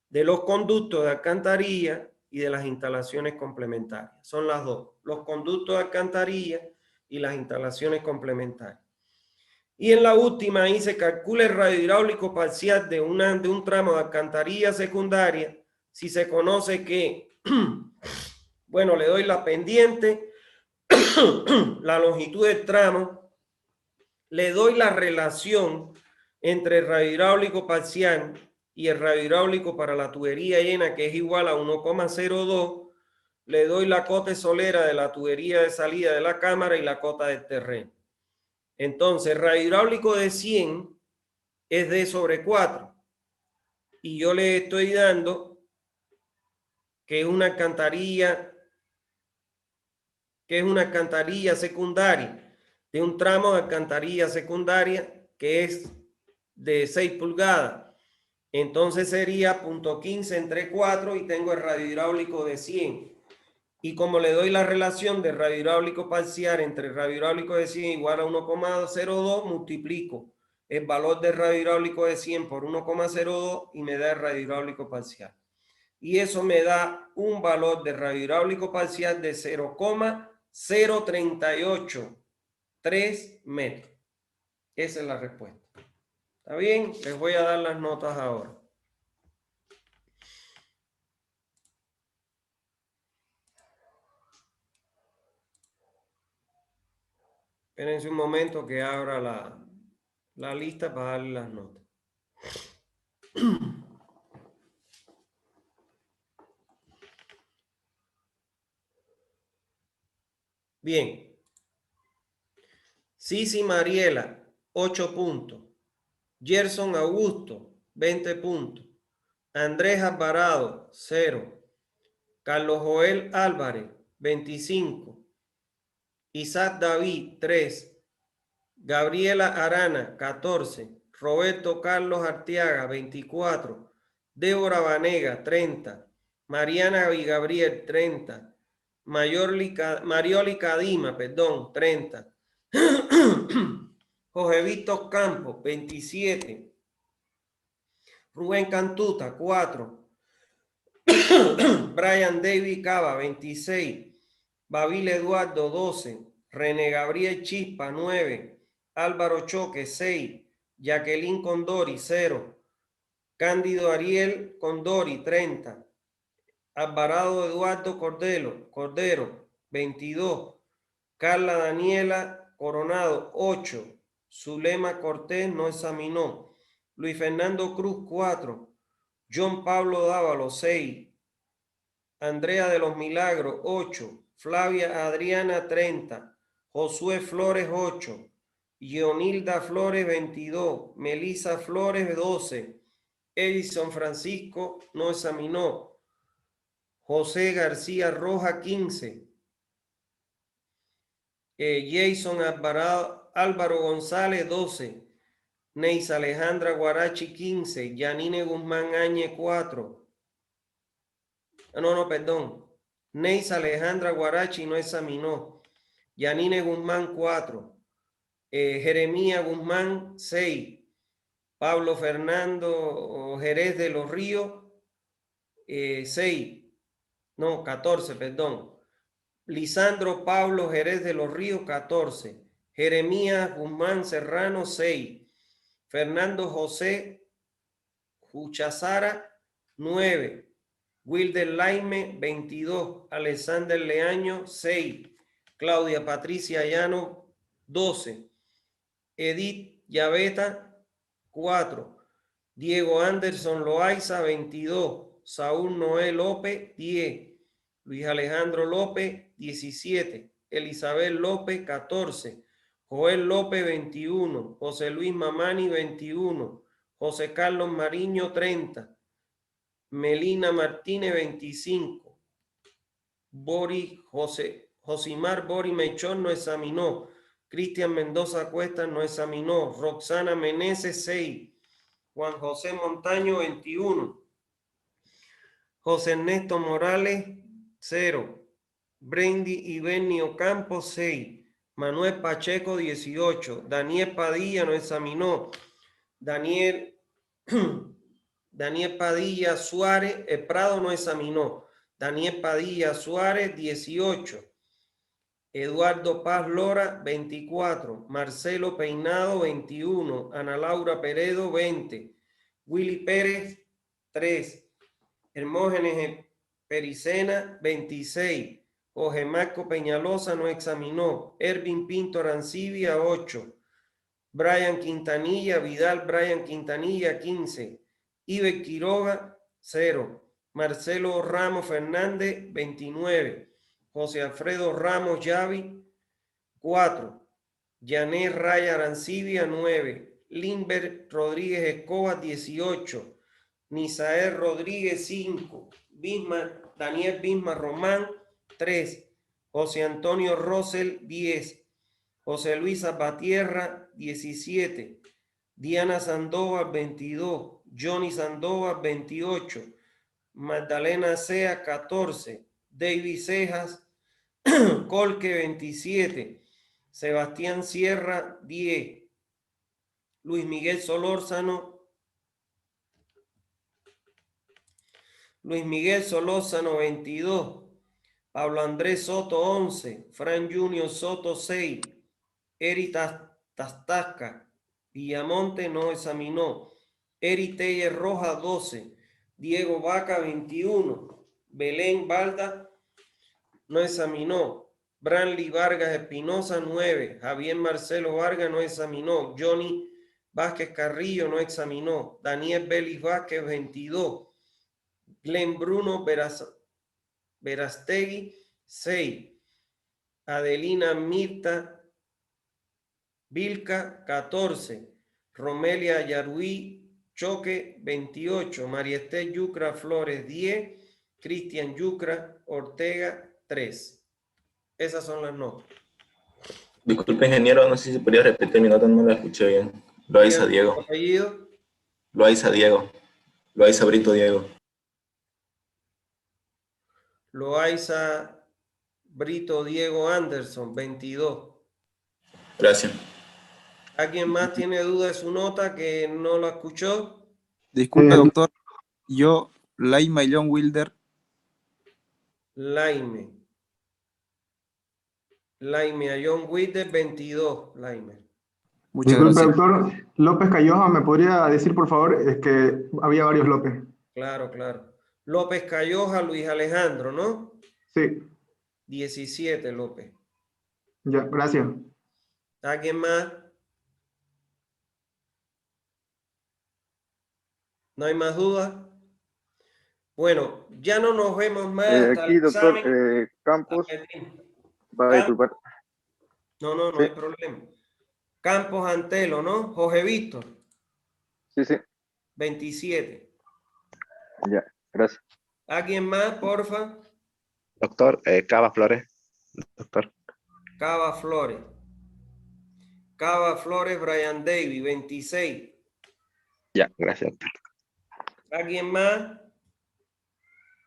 de los conductos de alcantarilla y de las instalaciones complementarias. Son las dos, los conductos de alcantarilla y las instalaciones complementarias. Y en la última ahí se calcula el radio hidráulico parcial de un tramo de alcantarilla secundaria si se conoce que, bueno, le doy la pendiente, la longitud del tramo, le doy la relación entre el radio hidráulico parcial y el radio hidráulico para la tubería llena, que es igual a 1,02, le doy la cota solera de la tubería de salida de la cámara y la cota del terreno. Entonces, radio hidráulico de 100 es D sobre 4. Y yo le estoy dando que es una alcantarilla secundaria, de un tramo de alcantarilla secundaria que es de 6 pulgadas. Entonces sería 0.15 entre 4 y tengo el radio hidráulico de 100. Y como le doy la relación de radio hidráulico parcial entre el radio hidráulico de 100 igual a 1,02, multiplico el valor del radio hidráulico de 100 por 1,02 y me da el radio hidráulico parcial. Y eso me da un valor de radio hidráulico parcial de 0,0383 metros. Esa es la respuesta. ¿Está bien? Les voy a dar las notas ahora. Espérense un momento que abra la lista para darle las notas. Bien. Sisi Mariela, 8 puntos. Gerson Augusto, 20 puntos. Andrés Alvarado, 0. Carlos Joel Álvarez, 25. Isaac David, 3. Gabriela Arana, 14. Roberto Carlos Arteaga, 24. Débora Vanega, 30. Mariana y Gabriel, 30. Marioli Cadima, 30. José Víctor Campos, 27. Rubén Cantuta, 4. Brian David Cava, 26. Babil Eduardo, 12. René Gabriel Chispa, 9. Álvaro Choque, 6. Jacqueline Condori, 0. Cándido Ariel Condori, 30. Alvarado Eduardo Cordero, 22. Carla Daniela Coronado, 8. Zulema Cortés no examinó. Luis Fernando Cruz, 4. John Pablo Dávalo, 6. Andrea de los Milagros, 8. Flavia Adriana, 30. Josué Flores, 8. Gionilda Flores, 22. Melisa Flores, 12. Edison Francisco no examinó. José García Roja, 15. Jason Álvaro González, 12. Neisa Alejandra Guarachi, 15. Yanine Guzmán Áñez, 4. Perdón. Neisa Alejandra Guarachi no examinó. Yanine Guzmán, 4. Jeremía Guzmán, 6. Pablo Fernando Jerez de los Ríos, 14, perdón. Lisandro Pablo Jerez de los Ríos, 14. Jeremías Guzmán Serrano, 6. Fernando José Huchazara, 9. Wilder Laime, 22. Alexander Leaño, 6. Claudia Patricia Llano, 12. Edith Llaveta, 4. Diego Anderson Loaiza, 22. Saúl Noé López, 10. Luis Alejandro López, 17. Elizabeth López, 14. Joel López, 21. José Luis Mamani, 21. José Carlos Mariño, 30. Melina Martínez, 25. Josimar Bori Mechón no examinó. Cristian Mendoza Cuesta no examinó. Roxana Meneses, 6. Juan José Montaño, 21. José Ernesto Morales, 0. Brendy y Benny Ocampo, 6. Manuel Pacheco, 18. Daniel Padilla no examinó. Daniel Padilla Suárez, Prado no examinó. Daniel Padilla Suárez, 18. Eduardo Paz Lora, 24. Marcelo Peinado, 21. Ana Laura Peredo, 20. Willy Pérez, 3. Hermógenes Pericena, 26. Jorge Marco Peñalosa no examinó. Ervin Pinto Arancibia, 8. Brian Quintanilla, Vidal Brian Quintanilla, 15. Iber Quiroga, 0. Marcelo Ramos Fernández, 29. José Alfredo Ramos Yavi, 4. Yané Raya Arancibia, 9. Limber Rodríguez Escobar, 18. Nisael Rodríguez, 5. Daniel Bismar Román, 3. José Antonio Rosel, 10. José Luis Zapatierra, 17. Diana Sandoval, 22. Johnny Sandoval, 28. Magdalena Sea, 14. David Cejas, Colque, 27. Sebastián Sierra, 10. Luis Miguel Solórzano, 22. Pablo Andrés Soto, 11. Fran Junior Soto, 6. Eri Tastasca Villamonte no examinó. Eri Teller Roja, 12. Diego Vaca, 21. Belén Balda no examinó. Branly Vargas Espinosa, 9. Javier Marcelo Vargas no examinó. Johnny Vázquez Carrillo no examinó. Daniel Belis Vázquez, 22. Glenn Bruno Verastegui, 6. Adelina Mirta Vilca, 14. Romelia Yaruí Choque, 28. María Estel Yucra Flores, 10. Cristian Yucra Ortega, 3. Esas son las notas. Disculpe, ingeniero, no sé si podría repetir mi nota, no la escuché bien. Loaiza Diego. ¿Apellido? Loaiza Diego. Loaiza Brito Diego. Loaiza Brito Diego Anderson, 22. Gracias. ¿Alguien más tiene duda de su nota que no la escuchó? Disculpe, doctor. Yo, Laima y John Wilder. Laime a John Wilder, 22. Laime. Muchas Disculpe, gracias. doctor. López Calloja, ¿me podría decir, por favor? Es que había varios López. Claro. López Calloja, Luis Alejandro, ¿no? Sí, 17, López. ya, gracias. ¿Alguien más? ¿No hay más dudas? Bueno, ya no nos vemos más hasta aquí, el doctor, examen. Campos, Apetín. va a disculpar. No Sí. hay problema. Campos Antelo, ¿no? Jorge Víctor, Sí, 27. ya, gracias. ¿Alguien más, porfa? Doctor, Cava Flores. Doctor. Cava Flores, Brian Davy, 26. Ya, gracias, doctor. ¿Alguien más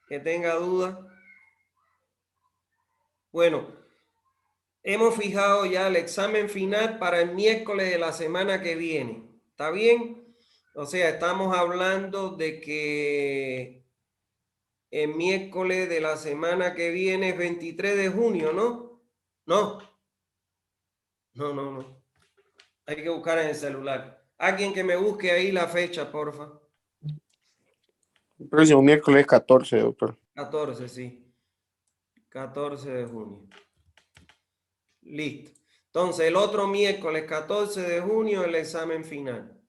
que tenga duda? Bueno, hemos fijado ya el examen final para el miércoles de la semana que viene. ¿Está bien? O sea, estamos hablando de que el miércoles de la semana que viene es 23 de junio, ¿no? No. Hay que buscar en el celular. Alguien que me busque ahí la fecha, porfa. El próximo miércoles 14, doctor. 14, sí. 14 de junio. Listo. Entonces, el otro miércoles, 14 de junio, el examen final.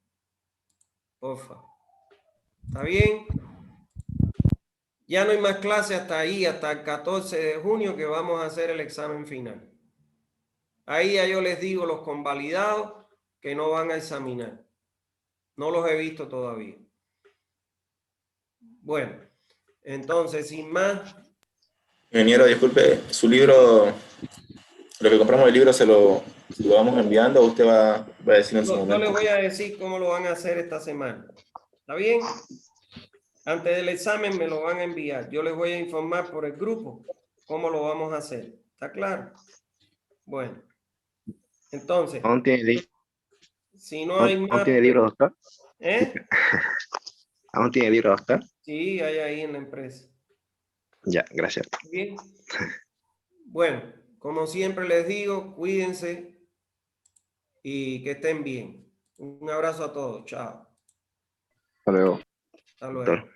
Porfa. ¿Está bien? Ya no hay más clase hasta ahí, hasta el 14 de junio que vamos a hacer el examen final. Ahí ya yo les digo los convalidados que no van a examinar. No los he visto todavía. Bueno, entonces, sin más. Ingeniero, disculpe, su libro, lo que compramos el libro, ¿se lo vamos enviando o usted va a decir en su Yo momento? les voy a decir cómo lo van a hacer esta semana. ¿Está bien? Antes del examen me lo van a enviar. Yo les voy a informar por el grupo cómo lo vamos a hacer. ¿Está claro? Bueno. Entonces, ¿Aún tiene, si no hay aún más... tiene libro, doctor? ¿Eh? ¿Aún tiene libro, doctor? Sí, hay ahí en la empresa. Ya, gracias. Bien. Bueno, como siempre les digo, cuídense y que estén bien. Un abrazo a todos. Chao. Hasta luego, Hasta luego. doctor.